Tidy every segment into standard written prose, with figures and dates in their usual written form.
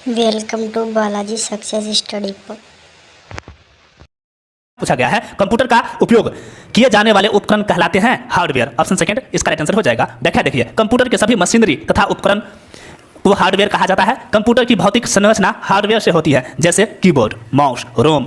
Welcome to Balaji success study पर। पूछा गया है कंप्यूटर का उपयोग किए जाने वाले उपकरण कहलाते हैं हार्डवेयर। ऑप्शन सेकंड इसका राइट आंसर हो जाएगा। व्याख्या देखिए, कंप्यूटर के सभी मशीनरी तथा उपकरण को हार्डवेयर कहा जाता है। कंप्यूटर की भौतिक संरचना हार्डवेयर से होती है, जैसे कीबोर्ड, माउस, रोम,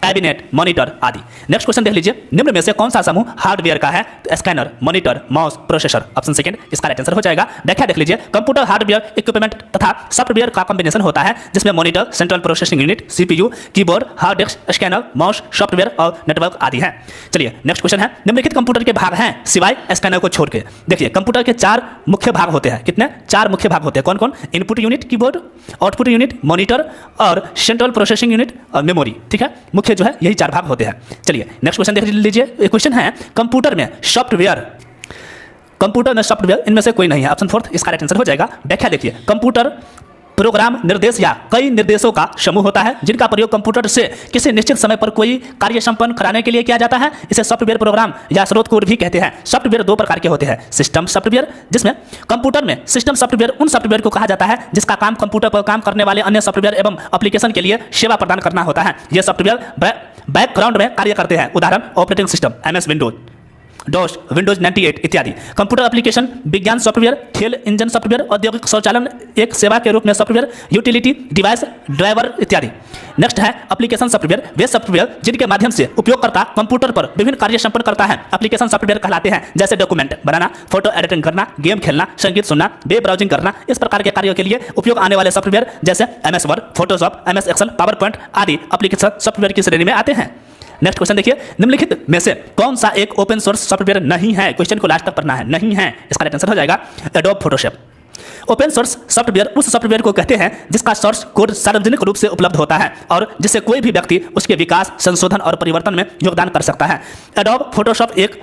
कैबिनेट, मॉनिटर आदि। नेक्स्ट क्वेश्चन देख लीजिए, निम्न में से कौन सा समूह हार्डवेयर का है? तो scanner, monitor, mouse, processor. Option second इसका राइट आंसर हो जाएगा। व्याख्या देख लीजिए, कंप्यूटर हार्डवेयर इक्विपमेंट तथा सॉफ्टवेयर का कॉम्बिनेशन होता है, जिसमें monitor, central processing unit, CPU, keyboard, hard disk, scanner, mouse, software और नेटवर्क आदि हैं। चलिए नेक्स्ट क्वेश्चन है, निम्नलिखित कंप्यूटर के भाग हैं सिवाय स्कैनर को छोड़ के। देखिए कंप्यूटर के 4 मुख्य भाग होते हैं। कितने? 4 मुख्य भाग होते हैं। कौन कौन? Input unit keyboard, output unit monitor और सेंट्रल प्रोसेसिंग यूनिट और मेमोरी। ठीक है, मुख्य जो है यही 4 भाग होते हैं। चलिए नेक्स्ट क्वेश्चन देख लीजिए। क्वेश्चन है, कंप्यूटर में सॉफ्टवेयर इनमें से कोई नहीं है। ऑप्शन फोर्थ इसका राइट आंसर हो जाएगा। व्याख्या देखिए, कंप्यूटर प्रोग्राम निर्देश या कई निर्देशों का समूह होता है, जिनका प्रयोग कंप्यूटर से किसी निश्चित समय पर कोई कार्य संपन्न कराने के लिए किया जाता है। इसे सॉफ्टवेयर प्रोग्राम या स्रोत कोड भी कहते हैं। सॉफ्टवेयर 2 प्रकार के होते हैं। सिस्टम सॉफ्टवेयर, जिसमें कंप्यूटर में सिस्टम सॉफ्टवेयर उन सॉफ्टवेयर को कहा जाता है जिसका काम कंप्यूटर पर काम करने वाले अन्य सॉफ्टवेयर एवं एप्लीकेशन के लिए सेवा प्रदान करना होता है। ये सॉफ्टवेयर बैकग्राउंड में कार्य करते हैं। उदाहरण operating system, MS Windows, DOS, Windows 98 इत्यादि। कंप्यूटर एप्लीकेशन, विज्ञान सॉफ्टवेयर, खेल इंजन सॉफ्टवेयर, औद्योगिक स्वचालन एक सेवा के रूप में सॉफ्टवेयर, यूटिलिटी डिवाइस, ड्राइवर इत्यादि। नेक्स्ट है एप्लीकेशन सॉफ्टवेयर, वे सॉफ्टवेयर जिनके माध्यम से उपयोगकर्ता कंप्यूटर पर विभिन्न कार्य संपन्न करता है, एप्लीकेशन सॉफ्टवेयर कहलाते हैं। जैसे डॉक्यूमेंट बनाना, फोटो एडिटिंग करना, गेम खेलना, संगीत सुनना, वेब ब्राउजिंग करना। इस प्रकार के कार्यों के लिए उपयोग आने वाले सॉफ्टवेयर जैसे MS Word, Photoshop, MS Excel, PowerPoint आदि एप्लीकेशन सॉफ्टवेयर की श्रेणी में आते हैं। नेक्स्ट क्वेश्चन देखिए, निम्नलिखित में से कौन सा एक ओपन सोर्स सॉफ्टवेयर नहीं है? क्वेश्चन को लास्ट तक पढ़ना है। नहीं है इसका राइट आंसर हो जाएगा adobe Photoshop. Open source software उस सॉफ्टवेयर को कहते हैं जिसका सोर्स कोड सार्वजनिक रूप से उपलब्ध होता है और जिससे कोई भी व्यक्ति उसके विकास, संशोधन और परिवर्तन में योगदान कर सकता है। एडोब फोटोशॉप एक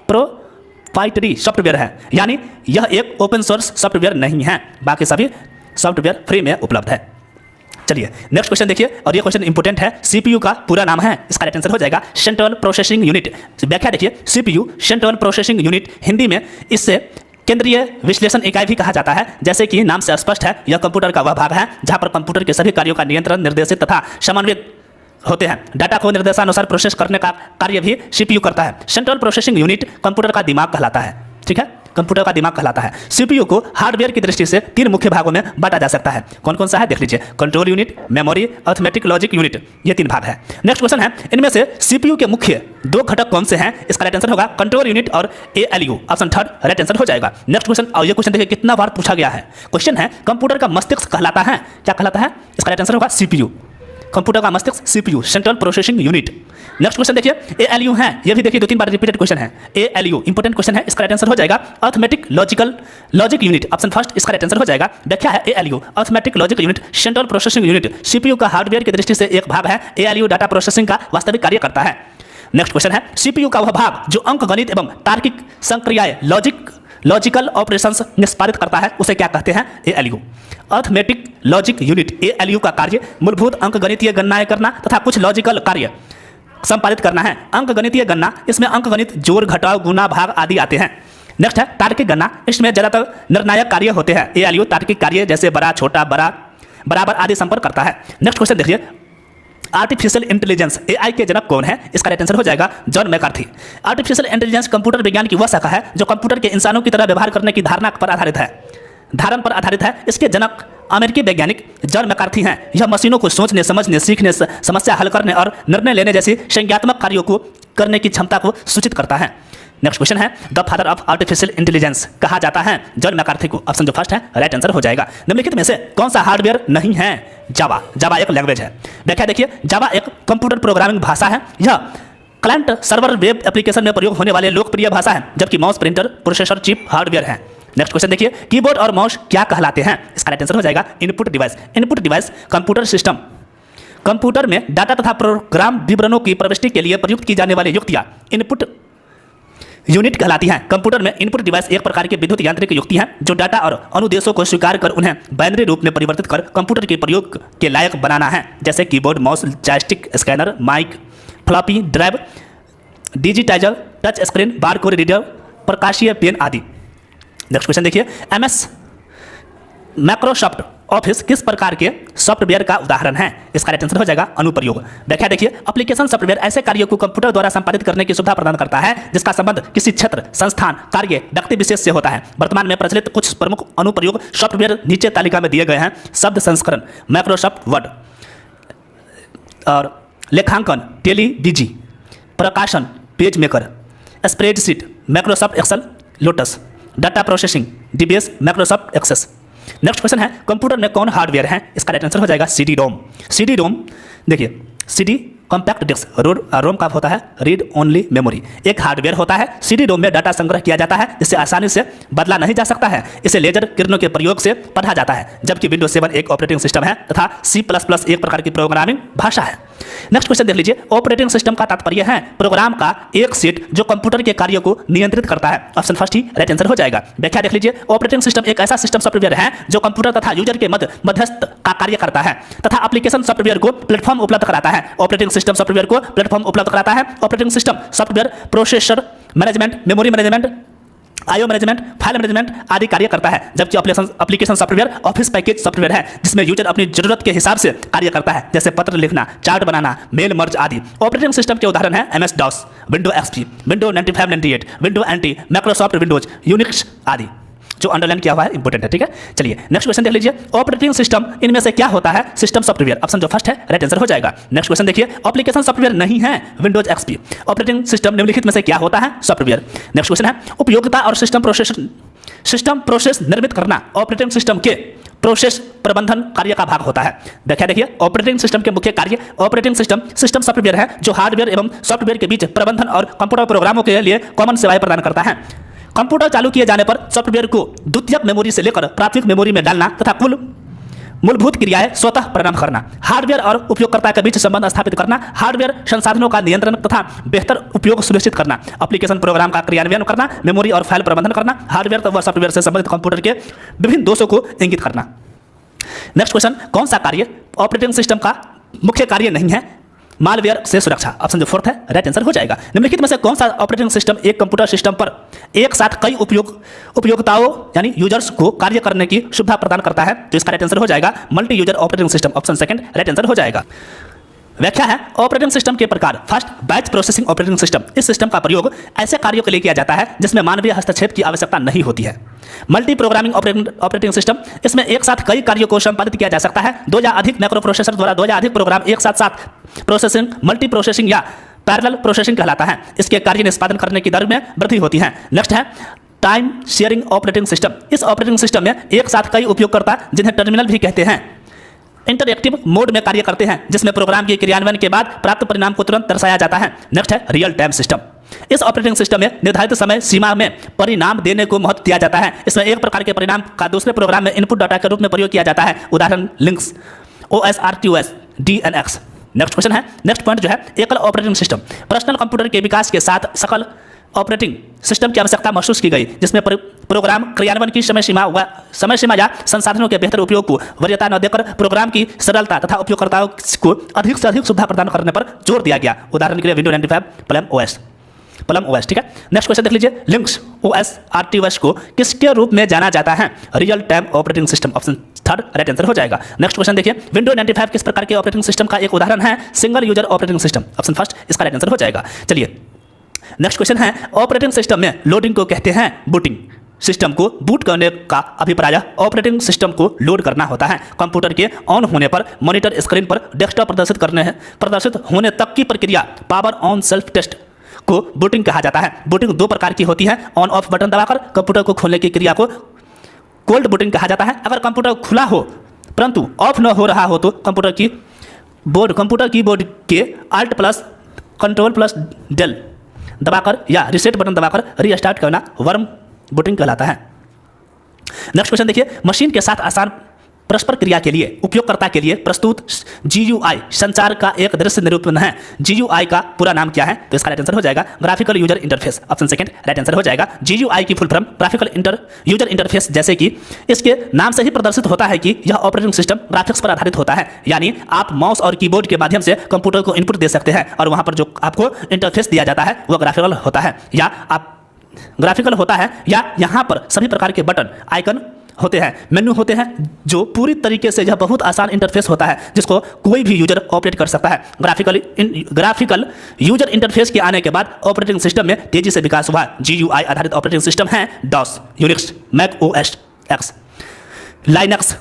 प्रोप्राइटरी सॉफ्टवेयर है, यानी यह एक ओपन सोर्स सॉफ्टवेयर नहीं है। बाकी सभी सॉफ्टवेयर फ्री में उपलब्ध है। चलिए नेक्स्ट क्वेश्चन देखिए, और ये क्वेश्चन इंपोर्टेंट है। सीपीयू का पूरा नाम है, इसका राइट आंसर हो जाएगा सेंट्रल प्रोसेसिंग यूनिट। व्याख्या देखिए, CPU central processing unit, Hindi में इसे केंद्रीय विश्लेषण इकाई भी कहा जाता है। जैसे कि नाम से स्पष्ट है, यह कंप्यूटर का वह भाग है जहां पर कंप्यूटर के सभी कार्यों का नियंत्रण, निर्देशित तथा समन्वित होते हैं। डाटा को निर्देशानुसार प्रोसेस करने का कार्य भी सीपीयू करता है। सेंट्रल प्रोसेसिंग यूनिट कंप्यूटर का दिमाग कहलाता है। ठीक है, कंप्यूटर का दिमाग कहलाता है। सीपीयू को हार्डवेयर की दृष्टि से 3 मुख्य भागों में बांटा जा सकता है। कौन कौन सा है देख लीजिए, control unit, memory, arithmetic logic unit, ये 3 भाग है। नेक्स्ट क्वेश्चन है, इनमें से सीपीयू के मुख्य 2 घटक कौन से हैं? इसका राइट आंसर होगा कंट्रोल यूनिट और ALU। Option third right answer हो जाएगा। नेक्स्ट क्वेश्चन, और ये क्वेश्चन देखिए कितना बार पूछा गया है। क्वेश्चन है, कंप्यूटर का मस्तिष्क कहलाता है, क्या कहलाता है? इसका राइट आंसर होगा सीपीयू। कंप्यूटर का मस्तिष्क CPU, central processing unit. Next question देखिए, ALU है, ये भी देखिए 2-3 बार रिपीटेड क्वेश्चन है। ALU इंपोर्टेंट क्वेश्चन है, इसका राइट आंसर हो जाएगा arithmetic logic unit. Option first इसका राइट आंसर हो जाएगा। व्याख्या है, ALU arithmetic logic unit central processing unit CPU का हार्डवेयर की दृष्टि से एक भाग है। ALU डाटा प्रोसेसिंग का वास्तविक कार्य करता है। नेक्स्ट क्वेश्चन है, सीपीयू का वह भाग जो अंकगणित एवं तार्किक संक्रियाएं लॉजिकल ऑपरेशंस निष्पादित करता है, उसे क्या कहते हैं? ALU arithmetic logic unit. ALU का कार्य मूलभूत अंकगणितीय गणनाएं करना तथा कुछ लॉजिकल कार्य संपादित करना है। अंकगणितीय गणना, इसमें अंकगणित, जोड़, घटाव, गुणा, भाग आदि आते हैं। नेक्स्ट है तार्किक गणना, इसमें ज्यादातर निर्णायक कार्य होते हैं। ALU तार्किक कार्य जैसे बड़ा, छोटा, बराबर आदि संपर्क करता है। नेक्स्ट क्वेश्चन देखिए, आर्टिफिशियल इंटेलिजेंस, AI के जनक कौन है? इसका राइट आंसर हो जाएगा John McCarthy. Artificial intelligence computer विज्ञान की वह शाखा है जो कंप्यूटर के इंसानों की तरह व्यवहार करने की धारण पर आधारित है। इसके जनक अमेरिकी वैज्ञानिक जॉन मैकार्थी हैं। यह मशीनों को सोचने, समझने, सीखने, समस्या हल करने और निर्णय लेने जैसी संज्ञात्मक कार्यों को करने की क्षमता को सूचित करता है। नेक्स्ट क्वेश्चन है, the father of artificial intelligence कहा जाता है जॉन मैकार्थी को। ऑप्शन जो फर्स्ट है राइट आंसर हो जाएगा। निम्नलिखित में से कौन सा हार्डवेयर नहीं है? जावा एक लैंग्वेज है। व्याख्या देखिए, जावा एक कंप्यूटर प्रोग्रामिंग भाषा है। यह क्लाइंट सर्वर वेब एप्लीकेशन में प्रयोग होने वाले लोकप्रिय भाषा है, जबकि mouse, printer, processor, chip hardware है। नेक्स्ट क्वेश्चन देखिए, कीबोर्ड और माउस क्या कहलाते हैं? इसका राइट आंसर हो जाएगा input device. Input device computer system, computer में डाटा तथा प्रोग्राम विवरणों की प्रविष्टि के लिए प्रयुक्त की जाने वाली युक्तियां इनपुट यूनिट कहलाती हैं। कंप्यूटर में इनपुट डिवाइस एक प्रकार की विद्युत यांत्रिक युक्ति है जो डाटा और अनुदेशों को स्वीकार कर उन्हें बाइनरी रूप में परिवर्तित कर कंप्यूटर के प्रयोग के लायक बनाना है। जैसे keyboard, mouse, joystick, scanner, mic, floppy drive, digitiser, touch screen, barcode reader, प्रकाशीय पेन आदि। नेक्स्ट क्वेश्चन देखिए, MS माइक्रोसॉफ्ट ऑफिस किस प्रकार के सॉफ्टवेयर का उदाहरण है? इसका राइट आंसर हो जाएगा अनुप्रयोग। व्याख्या देखिए, एप्लीकेशन सॉफ्टवेयर ऐसे कार्यों को कंप्यूटर द्वारा संपादित करने की सुविधा प्रदान करता है जिसका संबंध किसी क्षेत्र, संस्थान, कार्य, व्यक्ति विशेष से होता है। वर्तमान में प्रचलित कुछ प्रमुख अनुप्रयोग सॉफ्टवेयर नीचे तालिका में दिए गए हैं। शब्द संस्करण माइक्रोसॉफ्ट वर्ड, और लेखांकन टेलीविजी, प्रकाशन PageMaker, spreadsheet Microsoft Excel Lotus, data processing DBS Microsoft Access. Next question है, कंप्यूटर में कौन हार्डवेयर है? इसका राइट आंसर हो जाएगा सीडी रोम। सीडी रोम देखिए, सीडी कॉम्पैक्ट डिस्क, रोम का होता है रीड ओनली मेमोरी, एक हार्डवेयर होता है। सीडी रोम में डाटा संग्रह किया जाता है जिससे आसानी से बदला नहीं जा सकता है। इसे लेजर किरणों के प्रयोग से पढ़ा जाता है। जबकि विंडोज 7 एक ऑपरेटिंग सिस्टम है तथा C++ एक प्रकार की प्रोग्रामिंग भाषा है। नेक्स्ट क्वेश्चन देख लीजिए, ऑपरेटिंग सिस्टम का तात्पर्य है प्रोग्राम का एक सेट जो कंप्यूटर के कार्यों को नियंत्रित करता है। ऑप्शन फर्स्ट ही राइट आंसर हो जाएगा। व्याख्या देख लीजिए, ऑपरेटिंग सिस्टम एक ऐसा सिस्टम सॉफ्टवेयर है जो कंप्यूटर तथा यूजर के मध्यस्थ का कार्य करता है तथा एप्लीकेशन सॉफ्टवेयर को प्लेटफॉर्म उपलब्ध कराता है। ऑपरेटिंग सिस्टम सॉफ्टवेयर को प्लेटफॉर्म उपलब्ध कराता है। Operating system software processor management, memory management, IO management, file management आदि कार्य करता है। जबकि application software office package software है जिसमें यूजर अपनी जरूरत के हिसाब से कार्य करता है, जैसे पत्र लिखना, चार्ट बनाना, मेल मर्ज आदि। ऑपरेटिंग सिस्टम के उदाहरण है MS DOS, window XP, window 95-98, window NT, Microsoft Windows, Unix आदि। जो अंडरलाइन किया हुआ है इंपॉर्टेंट है, ठीक है। चलिए नेक्स्ट क्वेश्चन देख लीजिए, ऑपरेटिंग सिस्टम इनमें से क्या होता है? System software. ऑप्शन जो फर्स्ट है राइट आंसर हो जाएगा। नेक्स्ट क्वेश्चन देखिए, एप्लीकेशन सॉफ्टवेयर नहीं है विंडोज XP। ऑपरेटिंग सिस्टम निम्नलिखित में से क्या होता है? सॉफ्टवेयर। नेक्स्ट क्वेश्चन है, उपयोगिता और सिस्टम प्रोसेस निर्मित करना ऑपरेटिंग सिस्टम के प्रोसेस प्रबंधन कार्य का भाग होता है। व्याख्या देखिए, ऑपरेटिंग सिस्टम के मुख्य कार्य, ऑपरेटिंग सिस्टम सॉफ्टवेयर है जो हार्डवेयर एवं सॉफ्टवेयर के बीच प्रबंधन और कंप्यूटर प्रोग्रामों के लिए कॉमन सेवाएं प्रदान करता है। कंप्यूटर चालू किए जाने पर सॉफ्टवेयर को द्वितीयक मेमोरी से लेकर प्राथमिक मेमोरी में डालना तथा कुल मूलभूत क्रियाएं स्वतः परिणाम करना, हार्डवेयर और उपयोगकर्ता के बीच संबंध स्थापित करना, हार्डवेयर संसाधनों का नियंत्रण तथा बेहतर उपयोग सुनिश्चित करना, एप्लीकेशन प्रोग्राम का क्रियान्वयन करना, मेमोरी और फाइल प्रबंधन करना, हार्डवेयर व सॉफ्टवेयर से संबंधित कंप्यूटर के विभिन्न दोषों को इंगित करना। नेक्स्ट क्वेश्चन, कौन सा कार्य ऑपरेटिंग सिस्टम का मुख्य कार्य नहीं है? मालवेयर से सुरक्षा। ऑप्शन जो फोर्थ है राइट आंसर हो जाएगा। निम्नलिखित में से कौन सा ऑपरेटिंग सिस्टम एक कंप्यूटर सिस्टम पर एक साथ कई उपयोगिताओं यानी यूजर्स को कार्य करने की सुविधा प्रदान करता है? तो इसका राइट आंसर हो जाएगा multi user operating system. Option second right answer हो जाएगा। व्याख्या है, ऑपरेटिंग सिस्टम के प्रकार। First, batch processing operating system. इस सिस्टम का प्रयोग ऐसे कार्यों के लिए किया जाता है जिसमें मानवीय हस्तक्षेप की आवश्यकता नहीं होती है। मल्टी प्रोग्रामिंग ऑपरेटिंग सिस्टम, इसमें एक साथ कई कार्यों को संपादित किया जा सकता है। दो या अधिक माइक्रो प्रोसेसर द्वारा दो या अधिक प्रोग्राम एक साथ प्रोसेसिंग मल्टी प्रोसेसिंग या पैरेलल प्रोसेसिंग कहलाता है। इसके कार्य निष्पादन करने की दर में वृद्धि होती है। नेक्स्ट है टाइम शेयरिंग ऑपरेटिंग सिस्टम। इस ऑपरेटिंग सिस्टम में एक साथ कई उपयोगकर्ता, जिन्हें टर्मिनल भी कहते हैं, इंटरएक्टिव मोड में कार्य करते हैं जिसमें प्रोग्राम के क्रियान्वयन के बाद प्राप्त परिणाम को तुरंत दर्शाया जाता है। नेक्स्ट है रियल टाइम सिस्टम। इस ऑपरेटिंग सिस्टम में निर्धारित समय सीमा में परिणाम देने को महत्व दिया जाता है। इसमें एक प्रकार के परिणाम का दूसरे प्रोग्राम में इनपुट डाटा के रूप में प्रयोग किया जाता है। उदाहरण links, OS, RTOS, DNX। Next question है, नेक्स्ट पॉइंट जो है एकल ऑपरेटिंग सिस्टम। पर्सनल कंप्यूटर के विकास के साथ सकल ऑपरेटिंग सिस्टम की आवश्यकता महसूस की गई जिसमें प्रोग्राम क्रियान्वयन की समय सीमा या संसाधनों के बेहतर उपयोग को वरीयता न देकर प्रोग्राम की सरलता तथा उपयोगकर्ताओं को अधिक से अधिक सुविधा प्रदान करने पर जोर दिया गया। उदाहरण के लिए विंडो 95 प्लम OS, ठीक है। नेक्स्ट क्वेश्चन देख लीजिए, लिंक्स, OS, RTOS को किसके रूप में जाना जाता है? Real time operating system. Option third right answer हो जाएगा। नेक्स्ट क्वेश्चन देखिए, विंडो 95 किस प्रकार के ऑपरेटिंग सिस्टम का एक उदाहरण है? Single user operating system. Option first इसका राइट आंसर हो जाएगा। चलिए नेक्स्ट क्वेश्चन है, ऑपरेटिंग सिस्टम में लोडिंग को कहते हैं बूटिंग। सिस्टम को बूट करने का अभिप्राय ऑपरेटिंग सिस्टम को लोड करना होता है। कंप्यूटर के ऑन होने पर मॉनिटर स्क्रीन पर डेस्कटॉप प्रदर्शित होने तक की प्रक्रिया पावर ऑन सेल्फ टेस्ट को बूटिंग कहा जाता है। बूटिंग दो प्रकार की होती है, ऑन ऑफ बटन दबाकर कंप्यूटर को खोलने की क्रिया को कोल्ड बूटिंग कहा जाता है। अगर कंप्यूटर खुला हो परंतु ऑफ न हो रहा हो तो कंप्यूटर कीबोर्ड के Alt plus control plus del दबाकर या रिसेट बटन दबाकर रीस्टार्ट करना वर्म बूटिंग कहलाता है। नेक्स्ट क्वेश्चन देखिए, मशीन के साथ आसान परस्पर क्रिया के लिए उपयोगकर्ता के लिए प्रस्तुत GUI संचार का एक दृश्य निरूपण है। GUI का पूरा नाम क्या है? तो इसका राइट आंसर हो जाएगा graphical user interface. Option second right answer हो जाएगा। GUI की full form graphical user interface, जैसे कि इसके नाम से ही प्रदर्शित होता है कि यह ऑपरेटिंग सिस्टम ग्राफिक्स पर आधारित होता है। यानी आप माउस और कीबोर्ड के माध्यम से कंप्यूटर को इनपुट दे सकते हैं और वहां पर जो आपको इंटरफेस दिया जाता है वह ग्राफिकल होता है, या यहाँ पर सभी प्रकार के बटन, आइकन होते हैं, मेन्यू होते हैं जो पूरी तरीके से यह बहुत आसान इंटरफेस होता है जिसको कोई भी यूजर ऑपरेट कर सकता है। ग्राफिकल यूजर इंटरफेस के आने के बाद ऑपरेटिंग सिस्टम में तेजी से विकास हुआ। GUI आधारित ऑपरेटिंग सिस्टम हैं DOS, Unix, Mac OS X, Linux,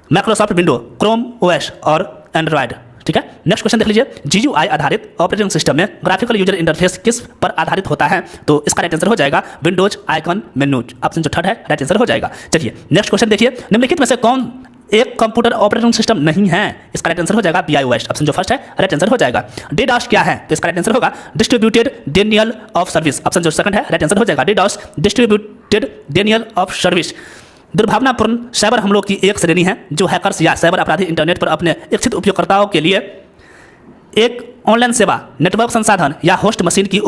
Microsoft window, Chrome OS और एंड्रॉयड। ठीक है, नेक्स्ट क्वेश्चन देख लीजिए। GUI आधारित ऑपरेटिंग सिस्टम में ग्राफिकल यूजर इंटरफेस किस पर आधारित होता है? तो इसका राइट आंसर हो जाएगा विंडोज आइकन मेन्यू। ऑप्शन जो थर्ड है राइट आंसर हो जाएगा। चलिए नेक्स्ट क्वेश्चन देखिए। निम्नलिखित में से कौन एक कंप्यूटर ऑपरेटिंग सिस्टम नहीं है? इसका राइट आंसर हो जाएगा BIOS। ऑप्शन जो फर्स्ट है राइट आंसर हो जाएगा। DDoS क्या है? तो इसका राइट आंसर होगा distributed Daniel of service. Option जो सेकंड है राइट आंसर हो जाएगा DDoS, distributed Daniel of service. दुर्भावनापूर्ण साइबर हमलों की एक श्रेणी है जो हैकर्स या साइबर अपराधी इंटरनेट पर अपने इच्छित उपयोगकर्ताओं के लिए एक ऑनलाइन सेवा, नेटवर्क संसाधन या होस्ट मशीन की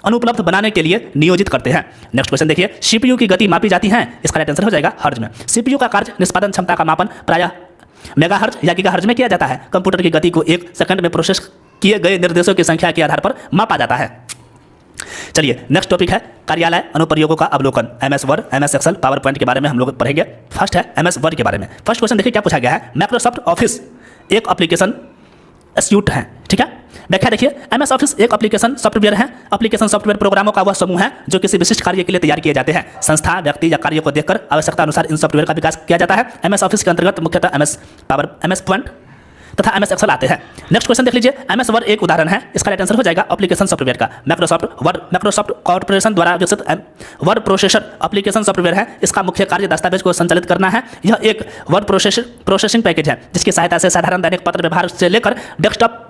अनुपलब्ध बनाने के लिए नियोजित करते हैं। नेक्स्ट क्वेश्चन देखिए। CPU की गति मापी जाती है? इसका राइट आंसर हो जाएगा हर्ज में। CPU का कार्य निष्पादन क्षमता का मापन प्रायः मेगाहर्ज या गीगाहर्ज में किया जाता है। कंप्यूटर की गति को एक सेकंड में प्रोसेस किए गए निर्देशों की संख्या के आधार पर मापा जाता है। चलिए नेक्स्ट टॉपिक है कार्यालय अनुप्रयोगों का अवलोकन। MS Word, MS Excel, PowerPoint के बारे में हम लोग पढ़ेंगे। फर्स्ट है MS वर्ड के बारे में। फर्स्ट क्वेश्चन देखिए क्या पूछा गया है। माइक्रोसॉफ्ट ऑफिस एक एप्लीकेशन सूट है। ठीक है, व्याख्या देखिए। MS ऑफिस एक एप्लीकेशन सॉफ्टवेयर है। एप्लीकेशन सॉफ्टवेयर प्रोग्रामों का वह समूह है जो किसी विशिष्ट कार्य के लिए तैयार किए जाते हैं। संस्था, व्यक्ति या कार्य को देखकर आवश्यकता अनुसार इन सॉफ्टवेयर का विकास किया जाता है। MS ऑफिस के अंतर्गत मुख्यतः MS पावर, MS पॉइंट तथा MS एक्सेल आते हैं। नेक्स्ट क्वेश्चन देख लीजिए। MS वर्ड एक उदाहरण है। इसका राइट आंसर हो जाएगा एप्लीकेशन सॉफ्टवेयर का। माइक्रोसॉफ्ट कॉर्पोरेशन द्वारा विकसित वर्ड प्रोसेसर एप्लीकेशन सॉफ्टवेयर है। इसका मुख्य कार्य दस्तावेज को संचालित करना है। यह एक वर्ड प्रोसेसिंग पैकेज है जिसकी सहायता से साधारण दैनिक पत्र व्यवहार से लेकर डेस्कटॉप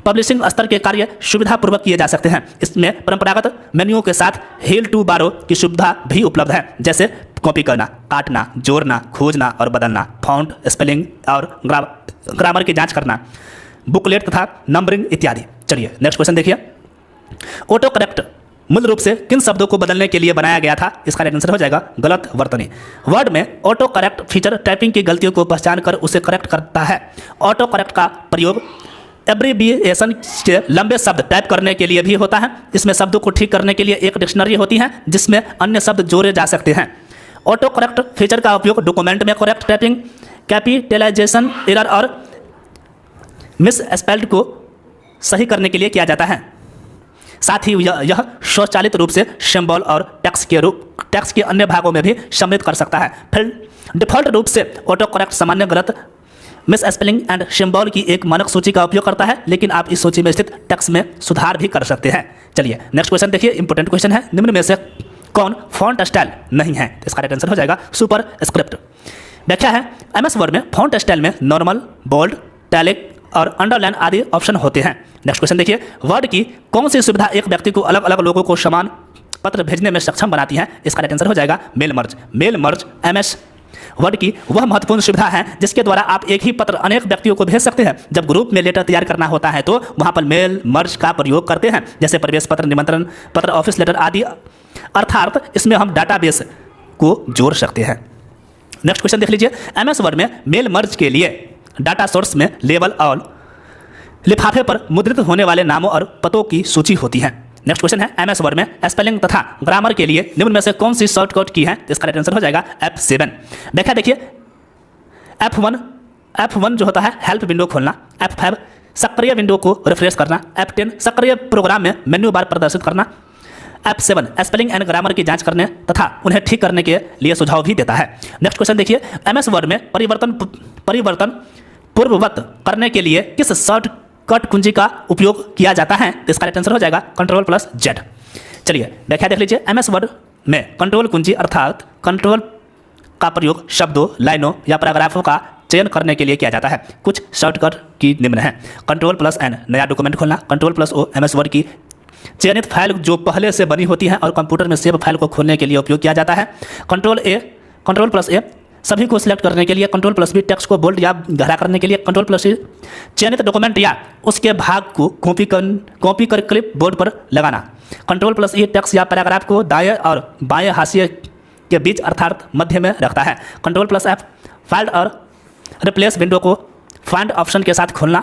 पब्लिशिंग स्तर के कार्य सुविधापूर्वक किए जा सकते हैं। इसमें परंपरागत मेन्यूओं के साथ हील टू बारो की सुविधा भी उपलब्ध है, जैसे कॉपी करना, काटना, जोड़ना, खोजना और बदलना, फॉन्ट, स्पेलिंग और ग्रामर की जांच करना, बुकलेट तथा नंबरिंग इत्यादि। चलिए नेक्स्ट क्वेश्चन देखिए। ऑटो करेक्ट मूल रूप से किन शब्दों को बदलने के लिए बनाया गया था? इसका राइट आंसर हो जाएगा गलत वर्तनी। वर्ड में ऑटो करेक्ट फीचर टाइपिंग की गलतियों को पहचान कर उसे करेक्ट करता है। ऑटो करेक्ट का प्रयोग एब्रीविएशन के लंबे शब्द टाइप करने के लिए भी होता है। इसमें शब्दों को ठीक करने के लिए एक डिक्शनरी होती है जिसमें अन्य शब्द जोड़े जा सकते हैं। ऑटो करेक्ट फीचर का उपयोग डॉक्यूमेंट में करेक्ट टाइपिंग, कैपिटलाइजेशन एरर और मिस स्पेल्ड को सही करने के लिए किया जाता है। साथ ही यह स्वचालित रूप से सिंबल और टेक्स्ट के अन्य भागों में भी सम्मिलित कर सकता है। फिर डिफ़ॉल्ट रूप से ऑटो करेक्ट सामान्य गलत, मिस स्पेलिंग एंड सिंबल की एक मानक सूची का उपयोग करता है, लेकिन आप इस सूची में स्थित टेक्स्ट में सुधार भी कर सकते हैं। चलिए नेक्स्ट क्वेश्चन देखिए। इंपॉर्टेंट क्वेश्चन है। निम्न में से कौन फॉन्ट स्टाइल नहीं है? इसका राइट आंसर हो जाएगा सुपर स्क्रिप्ट। व्याख्या है। MS वर्ड में फॉन्ट स्टाइल में नॉर्मल, बोल्ड, टैलिक और अंडरलाइन आदि ऑप्शन होते हैं। नेक्स्ट क्वेश्चन देखिए। वर्ड की कौन सी सुविधा एक व्यक्ति को अलग अलग लोगों को समान पत्र भेजने में सक्षम बनाती है? इसका राइट आंसर हो जाएगा mail merge. Mail merge MS Word की वह महत्वपूर्ण सुविधा है जिसके द्वारा आप एक ही पत्र अनेक व्यक्तियों को भेज सकते हैं। जब ग्रुप में लेटर तैयार करना होता है तो वहाँ पर मेल मर्ज का प्रयोग करते हैं, जैसे प्रवेश पत्र, निमंत्रण पत्र, ऑफिस लेटर आदि। अर्थात इसमें हम डाटाबेस को जोड़ सकते हैं। नेक्स्ट क्वेश्चन देख लीजिए। MS वर्ड में मेल मर्ज के लिए डाटा सोर्स में लेबल और लिफाफे पर मुद्रित होने वाले नामों और पतों की सूची होती है। नेक्स्ट क्वेश्चन है। MS वर्ड में स्पेलिंग तथा ग्रामर के लिए निम्न में से कौन सी शॉर्टकट की है? इसका राइट आंसर हो जाएगा F7। व्याख्या देखिए। F1 जो होता है हेल्प विंडो खोलना, F5 सक्रिय विंडो को रिफ्रेश करना, F10 सक्रिय प्रोग्राम में मेन्यू बार प्रदर्शित करना, F7 स्पेलिंग एंड ग्रामर की जांच करने तथा उन्हें ठीक करने के लिए सुझाव भी देता है। नेक्स्ट क्वेश्चन देखिए। MS वर्ड में परिवर्तन पूर्ववत करने के लिए किस शॉर्टकट कुंजी का उपयोग किया जाता है? तो इसका राइट आंसर हो जाएगा Ctrl+Z। चलिए व्याख्या देख लीजिए। MS वर्ड में कंट्रोल कुंजी अर्थात कंट्रोल का प्रयोग शब्दों, लाइनों या पैराग्राफों का चयन करने के लिए किया जाता है। कुछ शॉर्टकट की निम्न है। Ctrl+N नया डॉक्यूमेंट खोलना, Ctrl+O MS वर्ड की चयनित फाइल जो पहले से बनी होती है और कंप्यूटर में सेव फाइल को खोलने के लिए उपयोग किया जाता है। Ctrl+A सभी को सिलेक्ट करने के लिए, Ctrl+V टेक्स्ट को बोल्ड या गहरा करने के लिए, Ctrl+C चयनित डॉक्यूमेंट या उसके भाग को कॉपी कर क्लिप बोर्ड पर लगाना, Ctrl+E टेक्स्ट या पैराग्राफ को दाएं और बाएं हाशिए के बीच अर्थात मध्य में रखता है। Ctrl+F फाइंड और रिप्लेस विंडो को फाइंड ऑप्शन के साथ खोलना,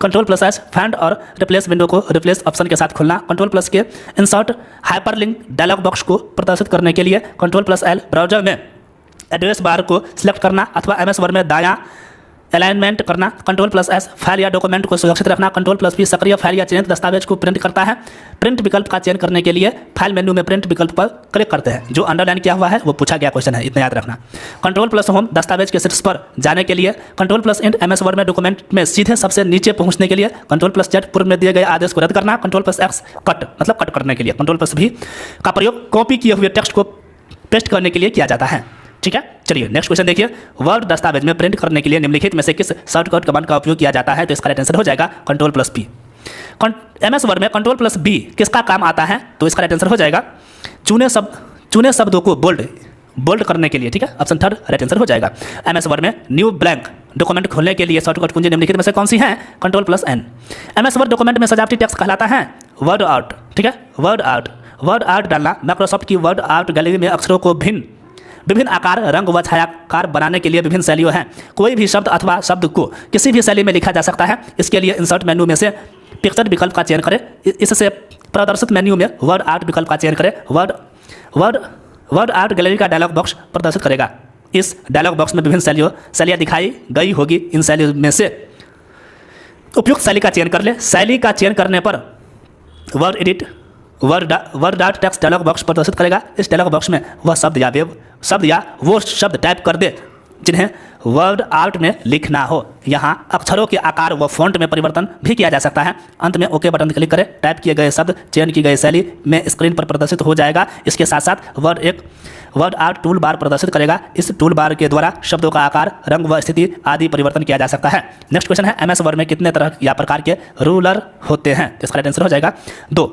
Ctrl+S फाइंड और रिप्लेस विंडो को रिप्लेस ऑप्शन के साथ खोलना, Ctrl+K insert hyperlink dialogue box को प्रदर्शित करने के लिए, Ctrl+L ब्राउजर में एड्रेस बार को सिलेक्ट करना अथवा MS वर्ड में दायां अलाइनमेंट करना, Ctrl+S फाइल या डॉक्यूमेंट को सुरक्षित रखना, Ctrl+P सक्रिय फाइल या चयनित दस्तावेज को प्रिंट करता है। प्रिंट विकल्प का चयन करने के लिए फाइल मेन्यू में प्रिंट विकल्प पर क्लिक करते हैं। जो अंडरलाइन किया हुआ है वो पूछा गया क्वेश्चन है, इतना याद रखना। Ctrl+Home दस्तावेज के शीर्ष पर जाने के लिए, Ctrl+End MS वर्ड में डॉक्यूमेंट में सीधे सबसे नीचे पहुंचने के लिए, Ctrl+Z पूर्व में दिए गए आदेश को रद्द करना, Ctrl+X कट मतलब कट करने के लिए, Ctrl+V का प्रयोग कॉपी किए हुए टेक्स्ट को पेस्ट करने के लिए किया जाता है। ठीक है, चलिए नेक्स्ट क्वेश्चन देखिए। वर्ड दस्तावेज में प्रिंट करने के लिए निम्नलिखित में से किस शॉर्टकट कमांड का उपयोग किया जाता है? तो इसका राइट आंसर हो जाएगा Ctrl+P। MS वर्ड में Ctrl+B किसका काम आता है? तो इसका राइट आंसर हो जाएगा चुने शब्दों को बोल्ड करने के लिए। ठीक है, ऑप्शन थर्ड राइट आंसर हो जाएगा। MS वर्ड में न्यू ब्लैंक डॉक्यूमेंट खोलने के लिए शॉर्टकट कुंजी निम्नलिखित में से कौन सी है? Ctrl+N। MS वर्ड डॉक्यूमेंट में सजावटी टेक्स्ट कहलाता है वर्ड आर्ट। ठीक है, वर्ड आर्ट डालना माइक्रोसॉफ्ट की वर्ड आर्ट गैलरी में अक्षरों को विभिन्न आकार, रंग व छायाकार बनाने के लिए विभिन्न शैलियों हैं। कोई भी शब्द अथवा शब्द को किसी भी शैली में लिखा जा सकता है। इसके लिए इंसर्ट मेन्यू में से पिक्चर विकल्प का चयन करें। इससे प्रदर्शित मेन्यू में वर्ड आर्ट विकल्प का चयन करें। वर्ड आर्ट गैलरी का डायलॉग बॉक्स प्रदर्शित करेगा। इस डायलॉग बॉक्स में विभिन्न शैलियाँ दिखाई गई होगी। इन शैलियों में से उपयुक्त शैली का चयन कर ले। शैली का चयन करने पर WordArt text dialog box प्रदर्शित करेगा। इस डायलॉग बॉक्स में वह शब्द या वो शब्द टाइप कर दे जिन्हें वर्ड आर्ट में लिखना हो। यहाँ अक्षरों के आकार व फॉन्ट में परिवर्तन भी किया जा सकता है। अंत में ओके बटन क्लिक करें। टाइप किए गए शब्द चयन की गई शैली में स्क्रीन पर प्रदर्शित हो जाएगा। इसके साथ साथ वर्ड आर्ट टूल बार प्रदर्शित करेगा। इस टूल बार के द्वारा शब्दों का आकार, रंग व स्थिति आदि परिवर्तन किया जा सकता है। नेक्स्ट क्वेश्चन है, MS वर्ड में कितने तरह या प्रकार के रूलर होते हैं? इसका राइट आंसर हो जाएगा 2।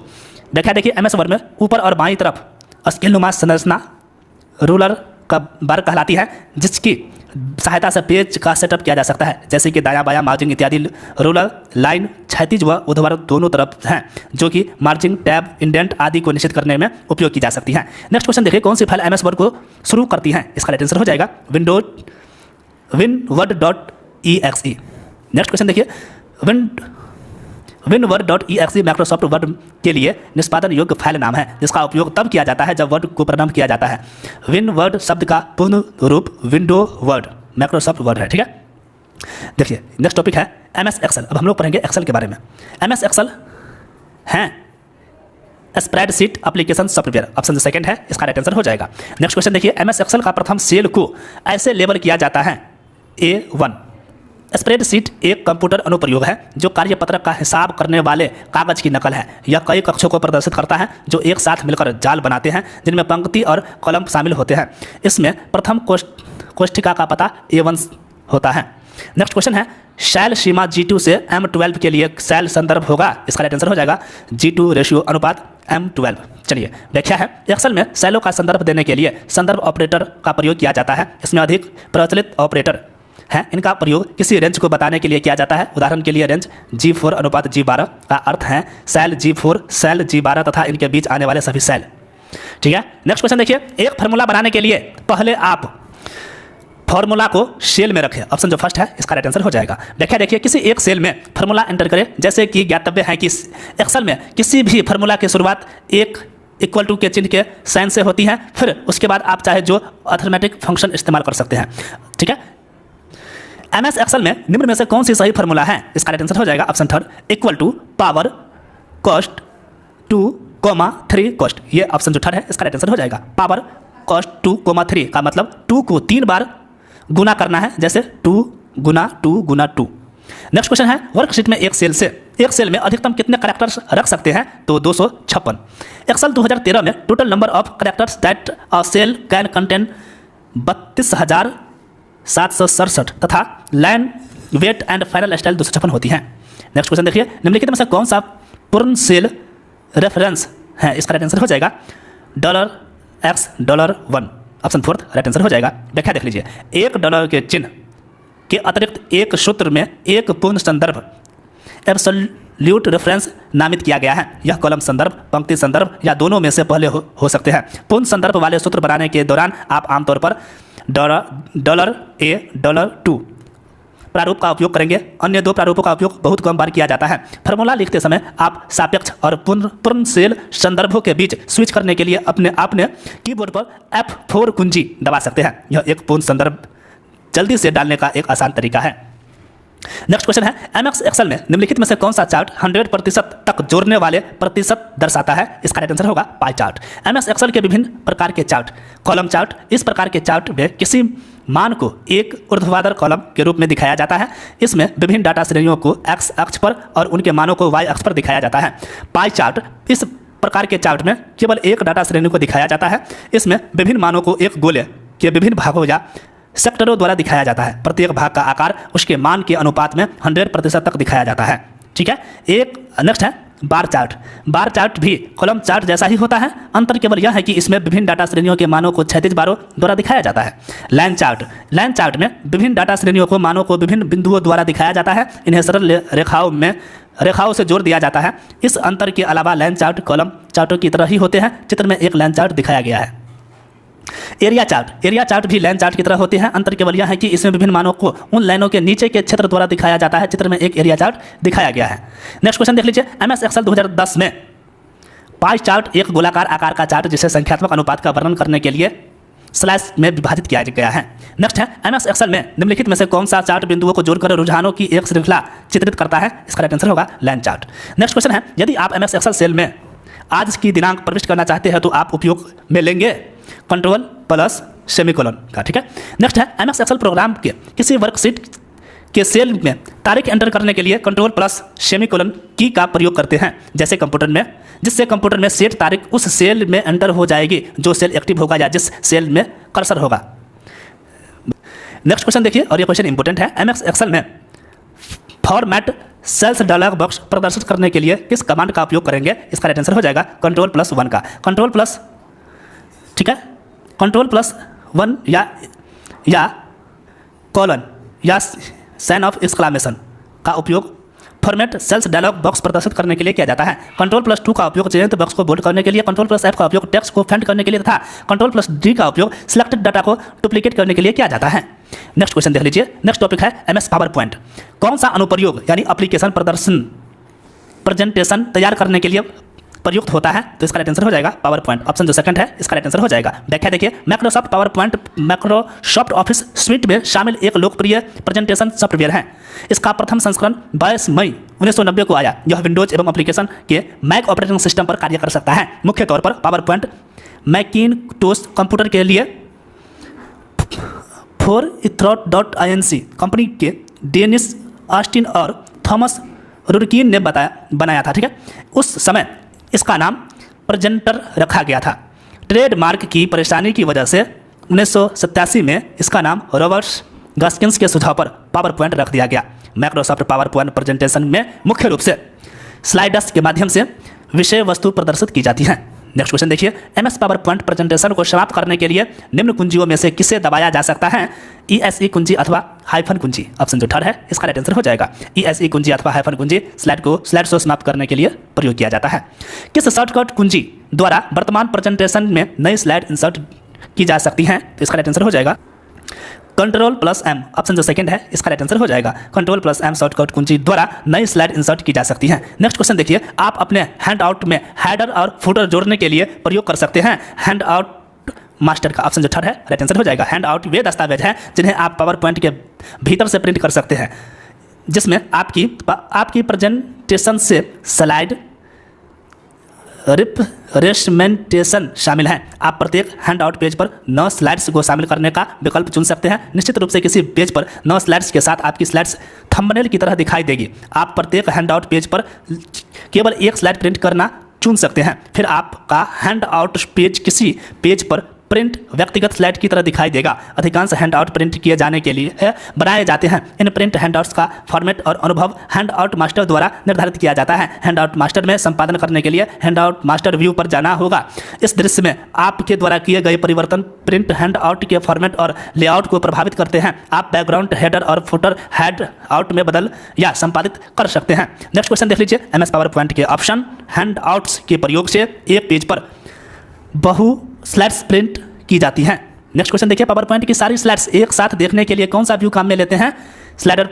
देखिए MS वर्ड में ऊपर और बाईं तरफ स्केलनुमा संरचना रूलर का बार कहलाती है, जिसकी सहायता से पेज का सेटअप किया जा सकता है, जैसे कि दायां बायां मार्जिंग इत्यादि। रूलर लाइन क्षैतिज व ऊर्ध्वाधर दोनों तरफ हैं, जो कि मार्जिंग, टैब, इंडेंट आदि को निश्चित करने में उपयोग की जा सकती हैं। नेक्स्ट क्वेश्चन देखिए, कौन सी फाइल MS वर्ड को शुरू करती है? इसका राइट आंसर हो जाएगा winword.exe। नेक्स्ट क्वेश्चन देखिए, winword.exe माइक्रोसॉफ्ट वर्ड के लिए निष्पादन योग्य फाइल नाम है, जिसका उपयोग तब किया जाता है जब वर्ड को प्रारंभ किया जाता है। winword शब्द का पूर्ण रूप विंडो वर्ड माइक्रोसॉफ्ट वर्ड है। ठीक है, देखिए नेक्स्ट टॉपिक है MS एक्सेल। अब हम लोग पढ़ेंगे एक्सेल के बारे में। MS एक्सेल है spreadsheet application software, option second है, इसका राइट आंसर हो जाएगा। नेक्स्ट क्वेश्चन देखिए, MS एक्सेल का प्रथम सेल को ऐसे लेबल किया जाता है A1। स्प्रेडशीट एक कंप्यूटर अनुप्रयोग है जो कार्यपत्रक का हिसाब करने वाले कागज की नकल है। यह कई कक्षों को प्रदर्शित करता है जो एक साथ मिलकर जाल बनाते हैं, जिनमें पंक्ति और कॉलम शामिल होते हैं। इसमें प्रथम कोष्ठिका का पता A1 होता है। नेक्स्ट क्वेश्चन है, शैल सीमा G2 से M12 के लिए शैल संदर्भ होगा? इसका राइट आंसर हो जाएगा G2 रेशियो अनुपात M12। चलिए व्याख्या है, एक्सेल में शैलों का संदर्भ देने के लिए संदर्भ ऑपरेटर का प्रयोग किया जाता है। इसमें अधिक प्रचलित ऑपरेटर है। इनका प्रयोग किसी रेंज को बताने के लिए किया जाता है। उदाहरण के लिए रेंज G4 अनुपात G12 का अर्थ है सेल G4, सेल G12 तथा इनके बीच आने वाले सभी सेल। ठीक है, नेक्स्ट क्वेश्चन देखिए, एक फार्मूला बनाने के लिए पहले आप फार्मूला को सेल में रखें। ऑप्शन जो फर्स्ट है, इसका राइट आंसर हो जाएगा। व्याख्या देखिए, किसी एक सेल में फार्मूला एंटर करें। जैसे कि ज्ञातव्य है कि एक्सेल में किसी भी फार्मूला की शुरुआत एक इक्वल टू के चिन्ह के साइन से होती है। फिर उसके बाद आप चाहे जो अर्थमेटिक फंक्शन इस्तेमाल कर सकते हैं। ठीक है, MS एक्सेल में निम्न में से कौन सी सही फार्मूला है? इसका राइट आंसर हो जाएगा option third, equal to power cost 2,3 cost. ये ऑप्शन जो थर्ड है, इसका राइट आंसर हो जाएगा। पावर कॉस्ट 2,3 का मतलब 2 को 3 बार गुना करना है, जैसे 2 गुना 2 गुना 2। नेक्स्ट क्वेश्चन है, वर्कशीट में एक सेल में अधिकतम कितने कैरेक्टर्स रख सकते हैं? तो 256। एक्सेल 2013 में total number of characters that a cell can contain 32,767 तथा line weight and final style 256 होती हैं। नेक्स्ट क्वेश्चन देखिए, निम्नलिखित में से कौन सा पूर्ण सेल रेफरेंस है? इसका राइट आंसर हो जाएगा $X1। Option fourth right answer हो जाएगा। व्याख्या देख लीजिए, $1 के चिन्ह के अतिरिक्त एक सूत्र में एक पूर्ण संदर्भ एब्सोल्यूट रेफरेंस नामित किया गया है। यह कॉलम संदर्भ, पंक्ति संदर्भ या दोनों में से पहले हो सकते हैं। पूर्ण संदर्भ वाले सूत्र बनाने के दौरान आप आमतौर पर $A, $2 प्रारूप का उपयोग करेंगे, अन्य 2 प्रारूपों का उपयोग बहुत कम बार किया जाता है। फार्मूला लिखते समय आप सापेक्ष और पूर्णशील संदर्भों के बीच स्विच करने के लिए आपने कीबोर्ड पर F4 कुंजी दबा सकते हैं। यह एक पूर्ण संदर्भ जल्दी से डालने का एक आसान तरीका है। नेक्स्ट क्वेश्चन है, एमएस एक्सेल में निम्नलिखित में से कौन सा चार्ट 100% तक जोड़ने वाले प्रतिशत दर्शाता है? इसका राइट आंसर होगा पाई चार्ट। एमएस एक्सेल के विभिन्न प्रकार के चार्ट। कॉलम चार्ट, इस प्रकार के चार्ट में किसी मान को एक ऊर्ध्वाधर कॉलम के रूप में दिखाया जाता है। इसमें विभिन्न डाटा श्रेणियों को एक्स अक्ष पर और उनके मानों को वाई अक्ष पर दिखाया जाता है। पाई चार्ट, इस प्रकार के चार्ट में केवल एक डाटा श्रेणी को दिखाया जाता है। इसमें विभिन्न मानों को एक गोले के विभिन्न भागों या सेक्टरों द्वारा दिखाया जाता है। प्रत्येक भाग का आकार उसके मान के अनुपात में 100% तक दिखाया जाता है। ठीक है। एक नेक्स्ट है बार चार्ट। बार चार्ट भी कॉलम चार्ट जैसा ही होता है, अंतर केवल यह है कि इसमें विभिन्न डाटा श्रेणियों के मानों को क्षैतिज बारों द्वारा दिखाया जाता है। लाइन चार्ट, लाइन चार्ट में विभिन्न डाटा श्रेणियों को मानों को विभिन्न बिंदुओं द्वारा दिखाया जाता है। इन्हें सरल रेखाओं से जोड़ दिया जाता है। इस अंतर के अलावा लाइन चार्ट कॉलम चार्टों की तरह ही होते हैं। चित्र में एक लाइन चार्ट दिखाया गया है। एरिया चार्ट, एरिया चार्ट भी लाइन चार्ट की तरह होते हैं। अंतर केवल यह है कि इसमें विभिन्न मानों को उन लाइनों के नीचे के क्षेत्र द्वारा दिखाया जाता है। चित्र में एक एरिया चार्ट दिखाया गया है। नेक्स्ट क्वेश्चन देख लीजिए, एमएस एक्सेल 2010 में पाई चार्ट एक गोलाकार आकार का चार्ट जिसे संख्यात्मक अनुपात का वर्णन करने के लिए स्लाइस में विभाजित किया गया है। नेक्स्ट है, एमएस एक्सेल में निम्नलिखित में से कौन सा चार्ट बिंदुओं को जोड़कर रुझानों की एक श्रृंखला चित्रित करता है? इसका राइट आंसर होगा लाइन चार्ट। नेक्स्ट क्वेश्चन है, यदि आप एमएस एक्सेल सेल में आज की दिनांक प्रविष्ट करना चाहते हैं तो आप उपयोग में लेंगे Ctrl+ सेमीकोलन का। ठीक है। नेक्स्ट है, एमएस एक्सेल प्रोग्राम के किसी वर्कशीट के सेल में तारीख एंटर करने के लिए Ctrl+ सेमीकोलन की का प्रयोग करते हैं जैसे कंप्यूटर में, जिससे कंप्यूटर में सेट तारीख उस सेल में एंटर हो जाएगी जो सेल एक्टिव होगा या जिस सेल में कर्सर होगा। नेक्स्ट क्वेश्चन देखिए, और ये क्वेश्चन इंपॉर्टेंट है। एमएस एक्सेल में फॉर्मेट सेल्स डायलॉग बॉक्स प्रदर्शित करने के लिए किस कमांड का उपयोग करेंगे? इसका राइट आंसर हो जाएगा Ctrl+1 का। Ctrl+, ठीक है, Ctrl+1 या कॉलन या साइन ऑफ एक्सक्लामेशन का उपयोग फॉर्मेट सेल्स डायलॉग बॉक्स प्रदर्शित करने के लिए किया जाता है। Ctrl+2 का उपयोग चयनित बॉक्स को बोल्ड करने के लिए, Ctrl+F का उपयोग टेक्स्ट को फेंट करने के लिए तथा Ctrl+D का उपयोग सिलेक्टेड डाटा को डुप्लीकेट करने के लिए किया जाता है। नेक्स्ट क्वेश्चन देख लीजिए। नेक्स्ट टॉपिक है एमएस पावर पॉइंट। कौन सा अनुप्रयोग यानी एप्लीकेशन प्रेजेंटेशन तैयार करने के लिए प्रयुक्त होता है? तो इसका राइट आंसर हो जाएगा पावर पॉइंट। ऑप्शन जो सेकंड है इसका राइट आंसर हो जाएगा। व्याख्या देखिए, Microsoft power point Microsoft office sweet में शामिल एक लोकप्रिय प्रेजेंटेशन सॉफ्टवेयर है। इसका प्रथम संस्करण 22 मई 1990 को आया। यह विंडोज एवं एप्लीकेशन के मैक ऑपरेटिंग सिस्टम पर कार्य कर सकता है। मुख्य तौर पर पावर पॉइंट मैकिनटोश कंप्यूटर के लिए forethought.inc कंपनी के डेनिस ऑस्टिन और थॉमस रुडकिन ने बनाया था। ठीक है। उस समय इसका नाम प्रेजेंटर रखा गया था। ट्रेडमार्क की परेशानी की वजह से 1987 में इसका नाम रॉबर्ट गस्किंस के सुझाव पर पावर पॉइंट रख दिया गया। माइक्रोसॉफ्ट पावर पॉइंट प्रेजेंटेशन में मुख्य रूप से स्लाइड्स के माध्यम से विषय वस्तु प्रदर्शित की जाती है। नेक्स्ट क्वेश्चन देखिए, एमएस पावर पॉइंट प्रेजेंटेशन को समाप्त करने के लिए निम्न कुंजियों में से किसे दबाया जा सकता है? ESC कुंजी अथवा हाइफन कुंजी। ऑप्शन जो थर्ड है इसका राइट आंसर हो जाएगा। ESC कुंजी अथवा हाइफन कुंजी स्लाइड शो समाप्त करने के लिए प्रयोग किया जाता है। किस शॉर्टकट कुंजी द्वारा वर्तमान प्रेजेंटेशन में नई स्लाइड इंसर्ट की जा सकती हैं? तो इसका राइट आंसर हो जाएगा Ctrl+M। ऑप्शन जो सेकंड है इसका राइट आंसर हो जाएगा। Ctrl+M शॉर्टकट कुंजी द्वारा नई स्लाइड इंसर्ट की जा सकती है। नेक्स्ट क्वेश्चन देखिए, आप अपने हैंडआउट में हेडर और फुटर जोड़ने के लिए प्रयोग कर सकते हैं हैंडआउट मास्टर का। ऑप्शन जो थर्ड है राइट आंसर हो जाएगा। हैंडआउट वे दस्तावेज हैं जिन्हें आप पावर पॉइंट के भीतर से प्रिंट कर सकते हैं, जिसमें आपकी प्रेजेंटेशन से स्लाइड रिप्रेजेंटेशन शामिल है। आप प्रत्येक हैंडआउट पेज पर 9 स्लाइड्स को शामिल करने का विकल्प चुन सकते हैं। निश्चित रूप से किसी पेज पर 9 स्लाइड्स के साथ आपकी स्लाइड्स थंबनेल की तरह दिखाई देगी। आप प्रत्येक हैंडआउट पेज पर केवल एक स्लाइड प्रिंट करना चुन सकते हैं। फिर आपका हैंडआउट पेज किसी पेज पर प्रिंट व्यक्तिगत स्लाइड की तरह दिखाई देगा। अधिकांश हैंडआउट प्रिंट किए जाने के लिए बनाए जाते हैं। इन प्रिंट हैंडआउट्स का फॉर्मेट और अनुभव हैंडआउट मास्टर द्वारा निर्धारित किया जाता है। हैंडआउट मास्टर में संपादन करने के लिए हैंडआउट मास्टर व्यू पर जाना होगा। इस दृश्य में आपके द्वारा किए गए परिवर्तन प्रिंट हैंडआउट के फॉर्मेट और लेआउट को प्रभावित करते हैं। आप बैकग्राउंड हेडर और फुटर हैंडआउट में बदल या संपादित कर सकते हैं। नेक्स्ट क्वेश्चन देख लीजिए, एमएस पावर पॉइंट के ऑप्शन हैंडआउट्स के प्रयोग से एक पेज पर बहु स्लाइड्स प्रिंट की जाती हैं। नेक्स्ट क्वेश्चन देखिए, पावर पॉइंट की सारी स्लाइड्स एक साथ देखने के लिए कौन सा व्यू काम में लेते हैं? स्लाइडर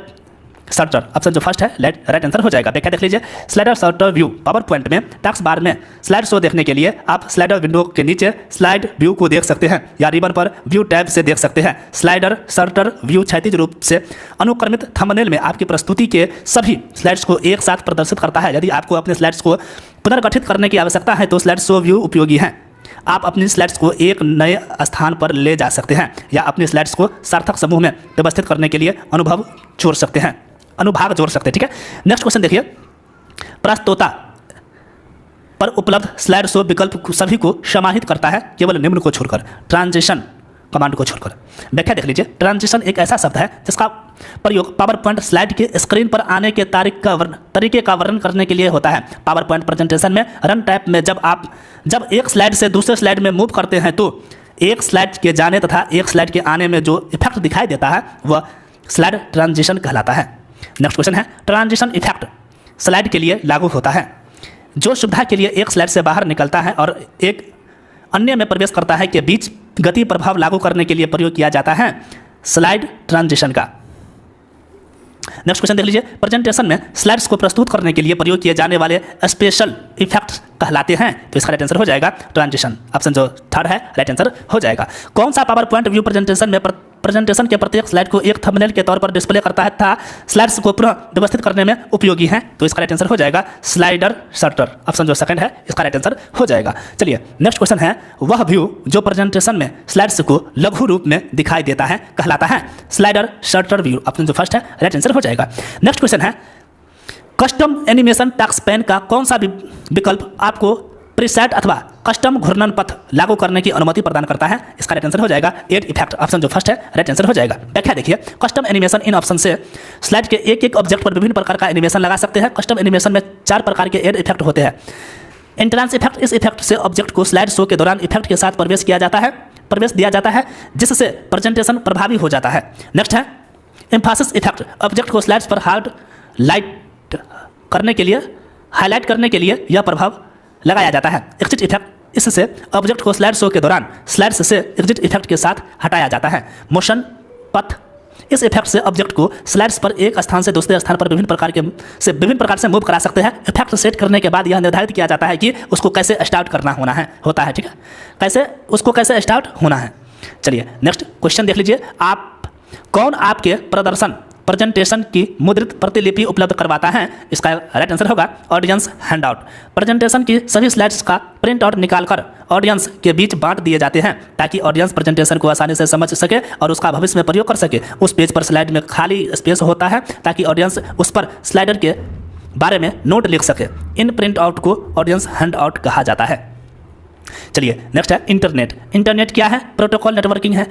सर्टर, ऑप्शन जो फर्स्ट है राइट आंसर हो जाएगा। व्याख्या देख लीजिए, slider shorter view power point में टास्क बार में स्लाइड शो देखने के लिए आप स्लाइडर विंडो के नीचे स्लाइड व्यू को देख सकते हैं या रिबन पर व्यू टैब से देख सकते हैं। स्लाइडर सर्टर व्यू क्षैतिज रूप से अनुक्रमित थंबनेल में आपकी प्रस्तुति के सभी स्लाइड्स को एक साथ प्रदर्शित करता है। यदि आपको अपने स्लाइड्स को पुनर्गठित करने की आवश्यकता है तो स्लाइड शो व्यू उपयोगी है। आप अपनी स्लाइड्स को एक नए स्थान पर ले जा सकते हैं या अपनी स्लाइड्स को सार्थक समूह में व्यवस्थित करने के लिए अनुभाग जोड़ सकते हैं। ठीक है। नेक्स्ट क्वेश्चन देखिए, प्रस्तोता पर उपलब्ध स्लाइड शो विकल्प सभी को समाहित करता है केवल निम्न को छोड़कर, ट्रांजिशन कमांड को छोड़कर। व्याख्या देख लीजिए, ट्रांजिशन एक ऐसा शब्द है जिसका प्रयोग पावर पॉइंट स्लाइड के स्क्रीन पर आने के तरीके का वर्णन करने के लिए होता है। पावर पॉइंट प्रेजेंटेशन में रन टाइप में जब एक स्लाइड से दूसरे स्लाइड में मूव करते हैं तो एक स्लाइड के जाने तथा एक स्लाइड के आने में जो इफेक्ट दिखाई देता है वह स्लाइड ट्रांजिशन कहलाता है। नेक्स्ट क्वेश्चन है, ट्रांजिशन इफेक्ट स्लाइड के लिए लागू होता है जो सुविधा के लिए एक स्लाइड से बाहर निकलता है और एक अन्य में प्रवेश करता है के बीच गति प्रभाव लागू करने के लिए प्रयोग किया जाता है स्लाइड ट्रांजिशन का। नेक्स्ट क्वेश्चन देख लीजिए, प्रेजेंटेशन में स्लाइड्स को प्रस्तुत करने के लिए प्रयोग किए जाने वाले स्पेशल इफेक्ट्स कहलाते हैं, तो इसका राइट आंसर हो जाएगा ट्रांजिशन, ऑप्शन जो थर्ड है राइट आंसर हो जाएगा। कौन सा पावर पॉइंट व्यू प्रेजेंटेशन के प्रत्येक स्लाइड को एक थंबनेल के तौर पर डिस्प्ले करता है तथा स्लाइड्स को पुनः व्यवस्थित करने में उपयोगी है, तो इसका राइट आंसर हो जाएगा स्लाइडर सर्टर, ऑप्शन जो सेकंड है इसका राइट आंसर हो जाएगा। चलिए नेक्स्ट क्वेश्चन है, वह व्यू जो प्रेजेंटेशन में स्लाइड्स को लघु रूप में दिखाई देता है कहलाता है स्लाइडर सर्टर व्यू, ऑप्शन जो फर्स्ट है राइट आंसर हो जाएगा। नेक्स्ट क्वेश्चन है, कस्टम एनिमेशन टास्क पैन का कौन सा विकल्प आपको प्रीसेट अथवा कस्टम घूर्णन पथ लागू करने की अनुमति प्रदान करता है, इसका राइट आंसर हो जाएगा एड इफेक्ट, ऑप्शन जो फर्स्ट है राइट आंसर हो जाएगा। व्याख्या देखिए, कस्टम एनिमेशन इन ऑप्शन से स्लाइड के एक एक ऑब्जेक्ट पर विभिन्न प्रकार का एनिमेशन लगा सकते हैं। कस्टम एनिमेशन में 4 प्रकार के एड इफेक्ट होते हैं। एंट्रांस इफेक्ट, इस इफेक्ट से ऑब्जेक्ट को स्लाइड शो के दौरान इफेक्ट के साथ प्रवेश दिया जाता है जिससे प्रेजेंटेशन प्रभावी हो जाता है। नेक्स्ट है एम्फासिस इफेक्ट, ऑब्जेक्ट को स्लाइड्स पर हाईलाइट करने के लिए यह प्रभाव लगाया जाता है। एग्जिट इफेक्ट, इससे ऑब्जेक्ट को स्लाइड शो के दौरान स्लाइड्स से एग्जिट इफेक्ट के साथ हटाया जाता है। मोशन पथ, इस इफेक्ट से ऑब्जेक्ट को स्लाइड्स पर एक स्थान से दूसरे स्थान पर विभिन्न प्रकार से मूव करा सकते हैं। इफेक्ट सेट करने के बाद यह निर्धारित किया जाता है कि उसको कैसे स्टार्ट करना होता है, ठीक है, कैसे स्टार्ट होना है। चलिए नेक्स्ट क्वेश्चन देख लीजिए, कौन आपके प्रेजेंटेशन की मुद्रित प्रतिलिपि उपलब्ध करवाता है, इसका राइट आंसर होगा ऑडियंस हैंडआउट। प्रेजेंटेशन की सभी स्लाइड्स का प्रिंट आउट निकालकर ऑडियंस के बीच बांट दिए जाते हैं ताकि ऑडियंस प्रेजेंटेशन को आसानी से समझ सके और उसका भविष्य में प्रयोग कर सके। उस पेज पर स्लाइड में खाली स्पेस होता है ताकि ऑडियंस उस पर स्लाइडर के बारे में नोट लिख सके। इन प्रिंट आउट को ऑडियंस हैंडआउट कहा जाता है। चलिए नेक्स्ट है इंटरनेट क्या है? प्रोटोकॉल नेटवर्किंग है।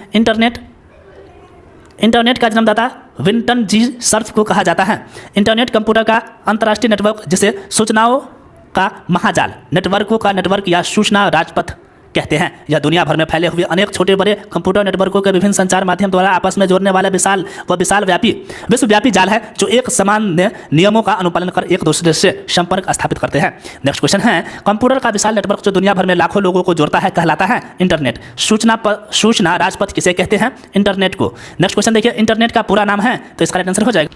इंटरनेट का जन्मदाता विंटन जी सर्फ को कहा जाता है। इंटरनेट कंप्यूटर का अंतर्राष्ट्रीय नेटवर्क जिसे सूचनाओं का महाजाल, नेटवर्कों का नेटवर्क या सूचना राजपथ कहते हैं। यह दुनिया भर में फैले हुए अनेक छोटे बड़े कंप्यूटर नेटवर्कों के विभिन्न संचार माध्यम द्वारा आपस में जोड़ने वाला विश्वव्यापी जाल है जो एक समान नियमों का अनुपालन कर एक दूसरे से संपर्क स्थापित करते हैं। नेक्स्ट क्वेश्चन है, कंप्यूटर का विशाल नेटवर्क जो दुनिया भर में लाखों लोगों को जोड़ता है कहलाता है इंटरनेट। सूचना राजपथ किसे कहते हैं? इंटरनेट को। नेक्स्ट क्वेश्चन देखिए, इंटरनेट का पूरा नाम है, तो इसका राइट आंसर हो जाएगा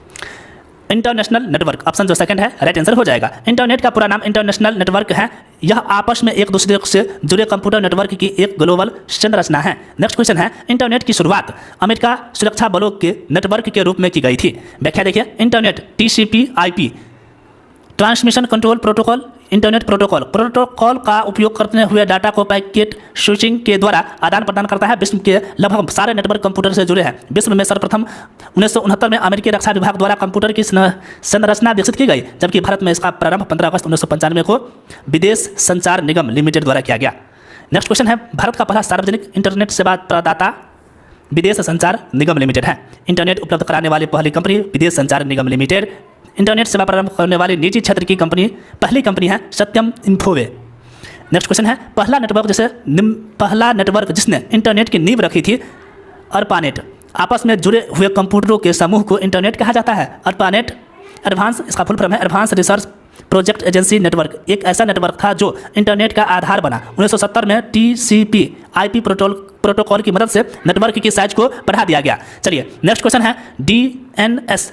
इंटरनेशनल नेटवर्क, ऑप्शन जो सेकंड है राइट आंसर हो जाएगा। इंटरनेट का पूरा नाम इंटरनेशनल नेटवर्क है। यह आपस में एक दूसरे से जुड़े कंप्यूटर नेटवर्क की एक ग्लोबल संरचना है। नेक्स्ट क्वेश्चन है, इंटरनेट की शुरुआत अमेरिका सुरक्षा बलों के नेटवर्क के रूप में की गई थी। व्याख्या देखिए, internet TCP/IP transmission control protocol, internet protocol का उपयोग करते हुए डाटा को पैकेट स्विचिंग के द्वारा आदान प्रदान करता है। विश्व के लगभग सारे नेटवर्क कंप्यूटर से जुड़े हैं। विश्व में सर्वप्रथम 1969 में अमेरिकी रक्षा विभाग द्वारा कंप्यूटर की संरचना विकसित की गई, जबकि भारत में इसका प्रारंभ 15 अगस्त 1995 को विदेश संचार निगम लिमिटेड द्वारा किया गया। नेक्स्ट क्वेश्चन है, भारत का पहला सार्वजनिक इंटरनेट सेवा प्रदाता विदेश संचार निगम लिमिटेड है। इंटरनेट उपलब्ध कराने वाली पहली कंपनी विदेश संचार निगम लिमिटेड। इंटरनेट सेवा प्रारंभ करने वाली निजी क्षेत्र की पहली कंपनी है सत्यम इन्फोवे। नेक्स्ट क्वेश्चन है, पहला नेटवर्क जिसने इंटरनेट की नींव रखी थी अर्पानेट। आपस में जुड़े हुए कंप्यूटरों के समूह को इंटरनेट कहा जाता है। अर्पानेट इसका फुल फॉर्म है advance research project agency network एक ऐसा नेटवर्क था जो इंटरनेट का आधार बना। 1970 में TCP IP प्रोटोकॉल की मदद से नेटवर्क की साइज को बढ़ा दिया गया। चलिए नेक्स्ट क्वेश्चन है, DNS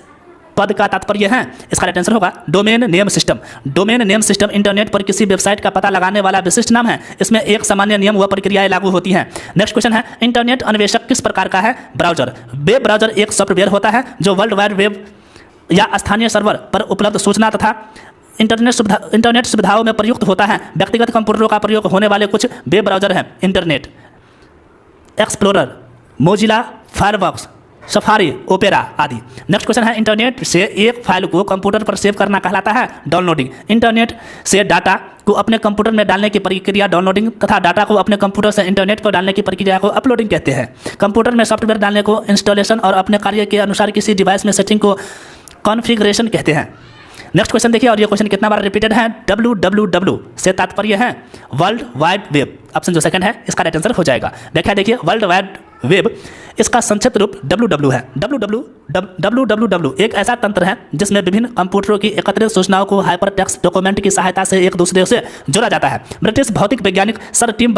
पद का तात्पर्य है, इसका राइट आंसर होगा domain name system. Domain name system internet पर किसी वेबसाइट का पता लगाने वाला विशिष्ट नाम है। इसमें एक सामान्य नियम व प्रक्रियाएं लागू होती हैं। नेक्स्ट क्वेश्चन है, इंटरनेट अन्वेषक किस प्रकार का है? ब्राउजर। वेब ब्राउजर एक सॉफ्टवेयर होता है जो वर्ल्ड वाइड वेब या स्थानीय सर्वर पर उपलब्ध सूचना तथा इंटरनेट सुविधाओं में प्रयुक्त होता है। व्यक्तिगत कंप्यूटरों का प्रयोग होने वाले कुछ वेब ब्राउजर हैं internet explorer, Mozilla Firefox, Safari, opera आदि। नेक्स्ट क्वेश्चन है, इंटरनेट से एक फाइल को कंप्यूटर पर सेव करना कहलाता है डाउनलोडिंग। इंटरनेट से डाटा को अपने कंप्यूटर में डालने की प्रक्रिया डाउनलोडिंग तथा डाटा को अपने कंप्यूटर से इंटरनेट पर डालने की प्रक्रिया को अपलोडिंग कहते हैं। कंप्यूटर में सॉफ्टवेयर डालने को इंस्टॉलेशन और अपने कार्य के अनुसार किसी डिवाइस में सेटिंग को कॉन्फ़िगरेशन कहते हैं। नेक्स्ट क्वेश्चन देखिए, और ये क्वेश्चन कितना बार रिपीटेड है? www से तात्पर्य है वर्ल्ड वाइड वेब। ऑप्शन जो सेकंड है इसका राइट आंसर हो जाएगा। व्याख्या देखिए, वर्ल्ड वाइड वेब इसका संक्षिप्त रूप www है। www एक ऐसा तंत्र है जिसमें विभिन्न कंप्यूटरों की एकत्रित सूचनाओं को हाइपर टेक्स्ट डॉक्यूमेंट की सहायता से एक दूसरे से जोड़ा जाता है। ब्रिटिश भौतिक वैज्ञानिक सर टिम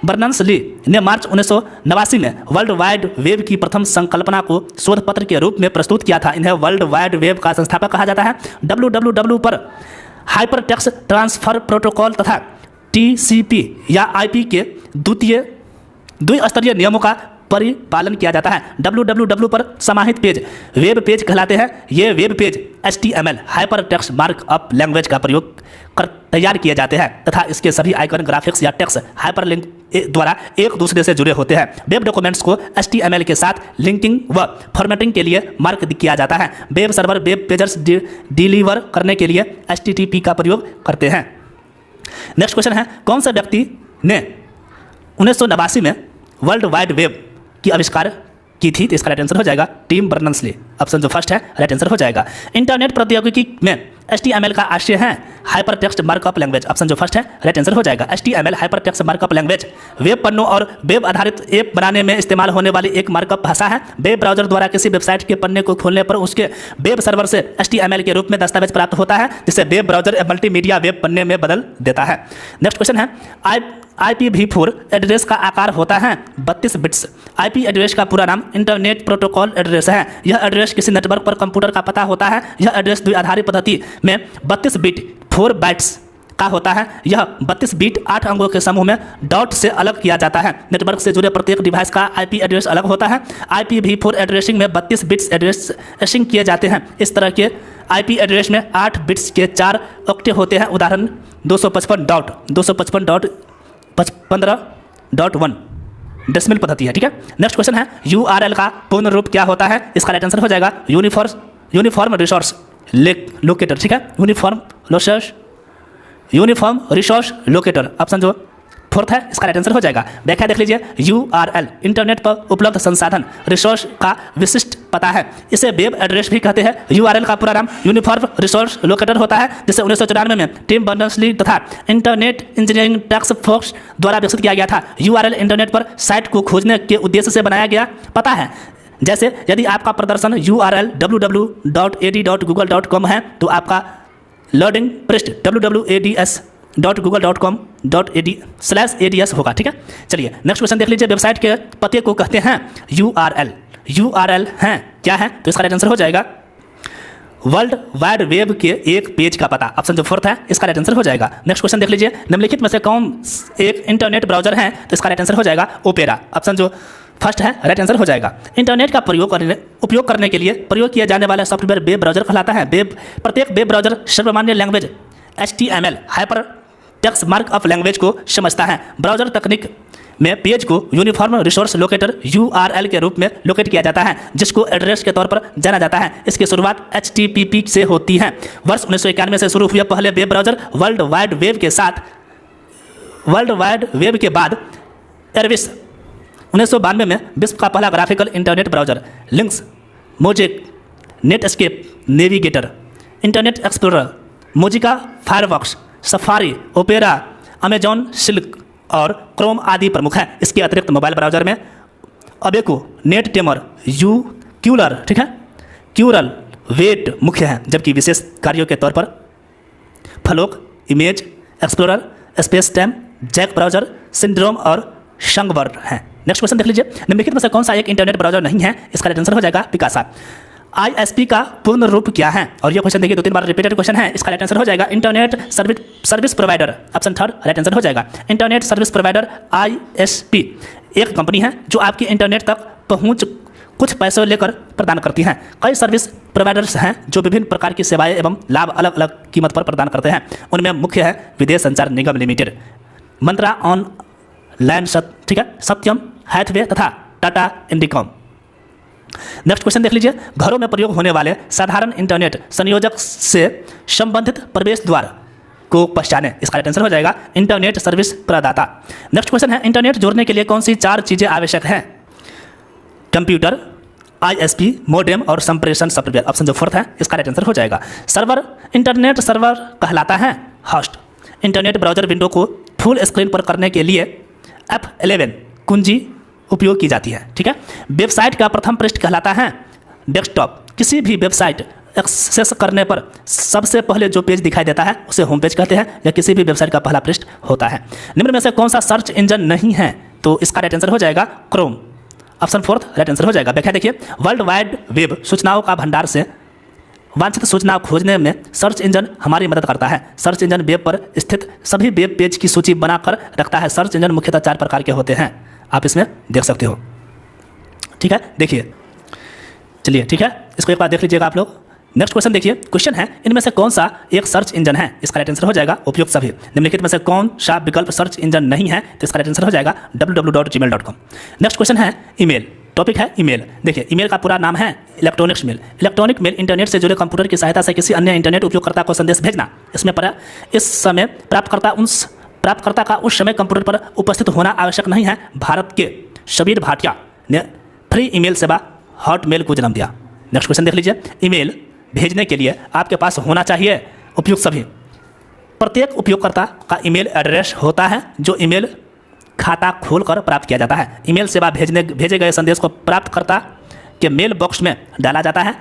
बर्नर्स-ली ने मार्च 1989 में वर्ल्ड वाइड वेब की प्रथम संकल्पना को शोध पत्र के रूप में प्रस्तुत किया था। इन्हें वर्ल्ड वाइड वेब का संस्थापक कहा जाता है। www पर हाइपर टेक्स्ट ट्रांसफर प्रोटोकॉल तथा TCP या IP के द्विस्तरीय नियमों का परिपालन किया जाता है। www पर समाहित पेज वेब पेज कहलाते हैं। ये web page HTML hyper text markup language का प्रयोग कर तैयार किए जाते हैं तथा इसके सभी आइकन ग्राफिक्स या टेक्स्ट हाइपरलिंक द्वारा एक दूसरे से जुड़े होते हैं। वेब डॉक्यूमेंट्स को HTML के साथ लिंकिंग व फॉर्मेटिंग के लिए मार्क किया जाता है। Web server web pagers deliver करने के लिए HTTP का प्रयोग करते हैं। नेक्स्ट क्वेश्चन है, कौन सा व्यक्ति ने 1989 में वर्ल्ड वाइड वेब की आविष्कार की थी? तो इसका राइट आंसर हो जाएगा टिम बर्नर्स-ली। ऑप्शन जो फर्स्ट है राइट आंसर हो जाएगा। इंटरनेट प्रौद्योगिकी में HTML का आशय है hyper text markup language. Option जो फर्स्ट है राइट आंसर हो जाएगा। HTML hyper text markup language web पन्नों और वेब आधारित ऐप बनाने में इस्तेमाल होने वाली एक मार्कअप भाषा है। वेब ब्राउजर द्वारा किसी वेबसाइट के पन्ने को खोलने पर उसके वेब सर्वर से HTML के रूप में दस्तावेज प्राप्त होता है, जिसे वेब ब्राउजर मल्टीमीडिया वेब पन्ने में बदल देता है। नेक्स्ट क्वेश्चन है, IPv4 एड्रेस का आकार होता है 32 बिट्स। IP एड्रेस का पूरा नाम इंटरनेट प्रोटोकॉल एड्रेस है। यह एड्रेस किसी नेटवर्क पर कंप्यूटर का पता होता है। यह एड्रेस द्विआधारी पद्धति में 32 बिट 4 बाइट्स का होता है। यह 32 बिट 8 अंकों के समूह में डॉट से अलग किया जाता है। नेटवर्क से जुड़े प्रत्येक डिवाइस का IP एड्रेस अलग होता है। IPv4 एड्रेसिंग में 32 बिट्स एड्रेसिंग किए जाते हैं। इस तरह के IP एड्रेस में 8 बिट्स के 4 ऑक्टेव होते हैं। उदाहरण 255.15.1 डेसिमल पद्धति है। ठीक है। नेक्स्ट क्वेश्चन है, URL का पूर्ण रूप क्या होता है? इसका राइट आंसर हो जाएगा यूनिफॉर्म रिसोर्स लोकेटर। ठीक है, यूनिफॉर्म रिसोर्स लोकेटर। ऑप्शन जो फोर्थ है इसका राइट आंसर हो जाएगा। व्याख्या देख लीजिए, URL इंटरनेट पर उपलब्ध संसाधन रिसोर्स का विशिष्ट पता है। इसे वेब एड्रेस भी कहते हैं। URL का पूरा नाम यूनिफॉर्म रिसोर्स लोकेटर होता है, जिसे 1994 में टिम बर्नर्स-ली तथा इंटरनेट इंजीनियरिंग टास्क फोर्स द्वारा विकसित किया गया था। URL इंटरनेट पर साइट को खोजने के उद्देश्य से बनाया गया पता है। जैसे यदि आपका प्रदर्शन URL www.ad.google.com है तो आपका लोडिंग पृष्ठ www.ad.google.com.ad/ads होगा। ठीक है। चलिए नेक्स्ट क्वेश्चन देख लीजिए, वेबसाइट के पते को कहते हैं URL हैं क्या है? तो इसका राइट आंसर हो जाएगा वर्ल्ड वाइड वेब के एक पेज का पता। ऑप्शन जो फोर्थ है इसका राइट आंसर हो जाएगा। नेक्स्ट क्वेश्चन देख लीजिए, निम्नलिखित में से कौन एक इंटरनेट ब्राउजर है? तो इसका राइट आंसर हो जाएगा ओपेरा। ऑप्शन जो फर्स्ट है राइट आंसर हो जाएगा। इंटरनेट का उपयोग करने के लिए प्रयोग किया जाने वाला सॉफ्टवेयर वेब ब्राउजर कहलाता है। प्रत्येक वेब ब्राउजर सर्वमान्य language HTML hyper text markup language को समझता है। ब्राउजर तकनीक में पेज को यूनिफॉर्म रिसोर्स लोकेटर URL के रूप में लोकेट किया जाता है, जिसको एड्रेस के तौर पर जाना जाता है। इसकी शुरुआत HTTP से होती है। वर्ष 1991 से शुरू हुए पहले web browser world wide web के बाद एरविस 1992 में विश्व का पहला graphical internet browser, Lynx, Mosaic, Netscape, Navigator, Internet Explorer, Mozilla Firefox, Safari, Opera, Amazon Silk और क्रोम आदि प्रमुख हैं। इसके अतिरिक्त मोबाइल ब्राउजर में अबेको, नेटटेमर, क्यूलर, ठीक है, क्यूरल, वेट मुख्य हैं, जबकि विशेष कार्यों के तौर पर Flock, image explorer, space time, Jack browser, सिंड्रोम और शंगवर्ड हैं। नेक्स्ट क्वेश्चन देख लीजिए, निम्नलिखित में से कौन सा एक इंटरनेट ब्राउजर नहीं है? इसका राइट आंसर हो जाएगा पिकासा। ISP का पूर्ण रूप क्या है? और ये क्वेश्चन देखिए 2-3 बार रिपीटेड क्वेश्चन है। इसका राइट आंसर हो जाएगा internet service provider. Option third right answer हो जाएगा। इंटरनेट सर्विस प्रोवाइडर ISP एक कंपनी है जो आपकी इंटरनेट तक पहुंच कुछ पैसों लेकर प्रदान करती हैं। कई सर्विस प्रोवाइडर्स हैं जो विभिन्न प्रकार की सेवाएं एवं लाभ अलग अलग कीमत पर प्रदान करते हैं। उनमें मुख्य है विदेश संचार निगम लिमिटेड, मंत्रा ऑनलाइन, ठीक है, सत्यम, हैथवे तथा टाटा इंडिकॉम। नेक्स्ट क्वेश्चन देख लीजिए, घरों में प्रयोग होने वाले साधारण इंटरनेट संयोजक से संबंधित प्रवेश द्वार को पहचानें। इसका राइट आंसर हो जाएगा इंटरनेट सर्विस प्रदाता। नेक्स्ट क्वेश्चन है, इंटरनेट जोड़ने के लिए कौन सी 4 चीज़ें आवश्यक हैं? कंप्यूटर, ISP, मोडेम और संप्रेषण सॉफ्टवेयर। ऑप्शन जो फोर्थ है इसका राइट आंसर हो जाएगा। सर्वर, इंटरनेट सर्वर कहलाता है होस्ट। इंटरनेट ब्राउजर विंडो को फुल स्क्रीन पर करने के लिए F11 कुंजी उपयोग की जाती है, ठीक है। वेबसाइट का प्रथम पृष्ठ कहलाता है डेस्कटॉप। किसी भी वेबसाइट एक्सेस करने पर सबसे पहले जो पेज दिखाई देता है उसे होम पेज कहते हैं या किसी भी वेबसाइट का पहला पृष्ठ होता है। निम्न में से कौन सा सर्च इंजन नहीं है? तो इसका राइट आंसर हो जाएगा Chrome. Option fourth right answer हो जाएगा। व्याख्या देखिए, वर्ल्ड वाइड वेब सूचनाओं का भंडार से वांछित सूचना खोजने में सर्च इंजन हमारी मदद करता है। सर्च इंजन वेब पर स्थित सभी वेब पेज की सूची बनाकर रखता है। सर्च इंजन मुख्यतः 4 प्रकार के होते हैं, आप इसमें देख सकते हो, ठीक है। देखिए, चलिए ठीक है, इसको एक बार देख लीजिएगा आप लोग। नेक्स्ट क्वेश्चन देखिए, क्वेश्चन है इनमें से कौन सा एक सर्च इंजन है? इसका राइट आंसर हो जाएगा उपयुक्त सभी। निम्नलिखित में से कौन सा विकल्प सर्च इंजन नहीं है? तो इसका राइट आंसर हो जाएगा www.gmail.com। नेक्स्ट क्वेश्चन है ईमेल, टॉपिक है ईमेल। देखिए, ईमेल का पूरा नाम है electronics mail. Electronic mail internet से जुड़े कंप्यूटर की सहायता से किसी अन्य इंटरनेट उपयोगकर्ता को संदेश भेजना। इस समय प्राप्तकर्ता का उस समय कंप्यूटर पर उपस्थित होना आवश्यक नहीं है। भारत के शबीर भाटिया ने फ्री ईमेल सेवा हॉटमेल को जन्म दिया। नेक्स्ट क्वेश्चन देख लीजिए, ईमेल भेजने के लिए आपके पास होना चाहिए उपयुक्त सभी। प्रत्येक उपयोगकर्ता का ईमेल एड्रेस होता है जो ईमेल खाता खोलकर प्राप्त किया जाता है। ईमेल सेवा भेजे गए संदेश को प्राप्तकर्ता के मेल बॉक्स में डाला जाता है।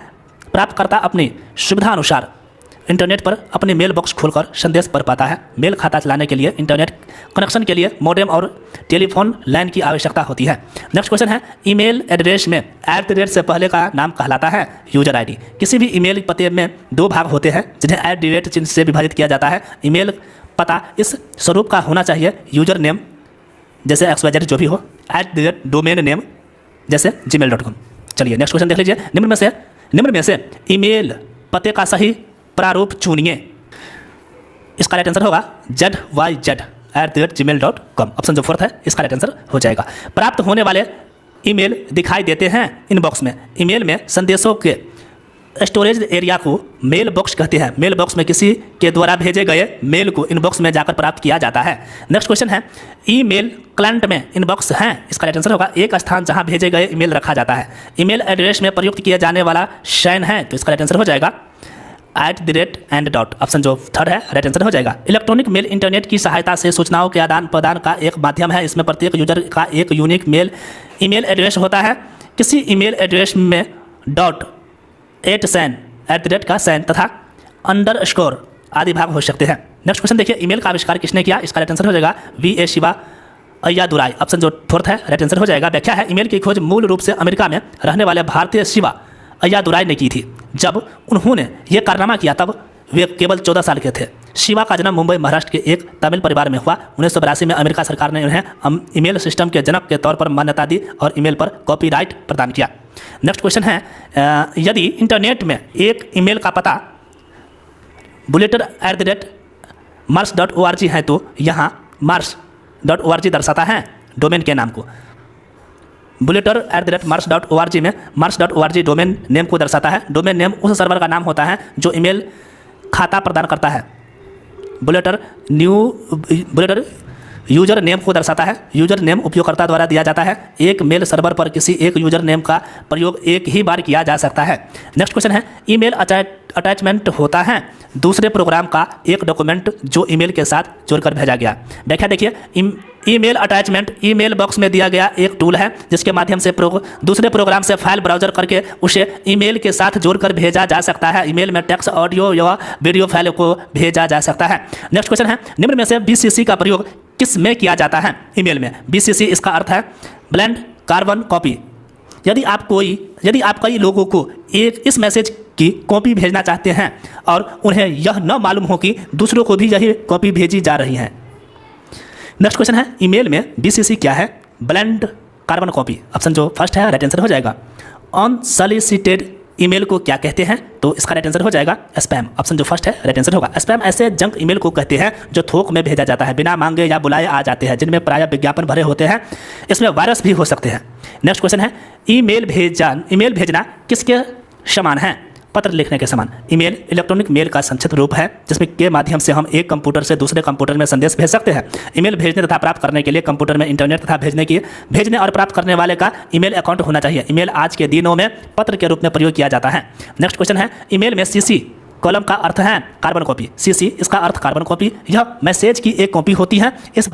प्राप्तकर्ता अपनी सुविधा अनुसार इंटरनेट पर अपने मेल बॉक्स खोलकर संदेश पढ़ पाता है। मेल खाता चलाने के लिए इंटरनेट कनेक्शन के लिए मोडेम और टेलीफोन लाइन की आवश्यकता होती है। नेक्स्ट क्वेश्चन है, ईमेल एड्रेस में @ से पहले का नाम कहलाता है यूजर ID। किसी भी ईमेल पते में 2 भाग होते हैं जिन्हें @ चिन्ह से विभाजित किया जाता है। ईमेल पता इस स्वरूप का होना चाहिए, यूजर नेम जैसे XYZ जो भी हो, डोमेन नेम जैसे gmail.com। चलिए नेक्स्ट क्वेश्चन देख लीजिए, निम्न में से ईमेल पते का सही प्रारूप चुनिए। इसका राइट आंसर होगा ZYZ@gmail.com। ऑप्शन जो फोर्थ है इसका राइट आंसर हो जाएगा। प्राप्त होने वाले ईमेल दिखाई देते हैं इनबॉक्स में। ईमेल में संदेशों के स्टोरेज एरिया को मेल बॉक्स कहते हैं। मेल बॉक्स में किसी के द्वारा भेजे गए मेल को इनबॉक्स में जाकर प्राप्त किया जाता है। नेक्स्ट क्वेश्चन है, ईमेल क्लाइंट में इनबॉक्स है। इसका राइट आंसर होगा एक स्थान जहां भेजे गए ईमेल रखा जाता है। ईमेल एड्रेस में प्रयुक्त किया जाने वाला साइन है, तो इसका राइट आंसर हो जाएगा @ ऑप्शन जो थर्ड है राइट आंसर हो जाएगा। इलेक्ट्रॉनिक मेल इंटरनेट की सहायता से सूचनाओं के आदान प्रदान का एक माध्यम है। इसमें प्रत्येक यूजर का एक यूनिक ईमेल एड्रेस होता है। किसी ईमेल एड्रेस में $@ का साइन तथा _ आदि भाग हो सकते हैं। नेक्स्ट क्वेश्चन देखिए, ईमेल का आविष्कार किसने किया? इसका राइट आंसर हो जाएगा VA शिवा अय्यादुराई। ऑप्शन जो फोर्थ है राइट आंसर हो जाएगा। व्याख्या है, ईमेल की खोज मूल रूप से अमेरिका में रहने वाले भारतीय शिवा अय्यादुराई ने की थी। जब उन्होंने ये कारनामा किया तब वे केवल 14 साल के थे। शिवा का जन्म मुंबई महाराष्ट्र के एक तमिल परिवार में हुआ। 1982 में अमेरिका सरकार ने उन्हें ईमेल सिस्टम के जनक के तौर पर मान्यता दी और ईमेल पर कॉपीराइट प्रदान किया। नेक्स्ट क्वेश्चन है, यदि इंटरनेट में एक ईमेल का पता bulletin@mars.org है तो यहाँ mars.org दर्शाता है डोमेन के नाम को। bulletin@mars.org में mars.org डोमेन नेम को दर्शाता है। डोमेन नेम उस सर्वर का नाम होता है जो ईमेल खाता प्रदान करता है। बुलेटर यूजर नेम को दर्शाता है। यूजर नेम उपयोगकर्ता द्वारा दिया जाता है। एक मेल सर्वर पर किसी एक यूजर नेम का प्रयोग एक ही बार किया जा सकता है। नेक्स्ट क्वेश्चन है, ईमेल अटैचमेंट होता है दूसरे प्रोग्राम का एक डॉक्यूमेंट जो ईमेल के साथ जोड़कर भेजा गया। व्याख्या देखिए, ईमेल अटैचमेंट ईमेल बॉक्स में दिया गया एक टूल है जिसके माध्यम से दूसरे प्रोग्राम से फाइल ब्राउजर करके उसे ईमेल के साथ जोड़कर भेजा जा सकता है। ईमेल में टेक्स्ट, ऑडियो या वीडियो फाइल को भेजा जा सकता है। नेक्स्ट क्वेश्चन है, निम्न में से BCC का प्रयोग किस में किया जाता है? ईमेल में। BCC इसका अर्थ है ब्लेंड कार्बन कॉपी। यदि आप कई लोगों को इस मैसेज की कॉपी भेजना चाहते हैं और उन्हें यह न मालूम हो कि दूसरों को भी यही कॉपी भेजी जा रही है। नेक्स्ट क्वेश्चन है, ईमेल में BCC क्या है? Blend carbon copy. ऑप्शन जो फर्स्ट है राइट आंसर हो जाएगा। अनसॉलिसिटेड ईमेल को क्या कहते हैं? तो इसका राइट आंसर हो जाएगा स्पैम। ऑप्शन जो फर्स्ट है राइट आंसर होगा। स्पैम ऐसे जंक ईमेल को कहते हैं जो थोक में भेजा जाता है, बिना मांगे या बुलाए आ जाते हैं, जिनमें प्रायः विज्ञापन भरे होते हैं। इसमें वायरस भी हो सकते हैं। नेक्स्ट क्वेश्चन है, ईमेल भेजना किसके समान है? पत्र लिखने के समान। ईमेल इलेक्ट्रॉनिक मेल का संक्षिप्त रूप है जिसमें के माध्यम से हम एक कंप्यूटर से दूसरे कंप्यूटर में संदेश भेज सकते हैं। ईमेल भेजने तथा प्राप्त करने के लिए कंप्यूटर में इंटरनेट तथा भेजने और प्राप्त करने वाले का ईमेल अकाउंट होना चाहिए। ईमेल आज के दिनों में पत्र के रूप में प्रयोग किया जाता है। नेक्स्ट क्वेश्चन है, ईमेल में CC कॉलम का अर्थ है कार्बन कॉपी। CC इसका अर्थ कार्बन कॉपी। यह मैसेज की एक कॉपी होती है। इस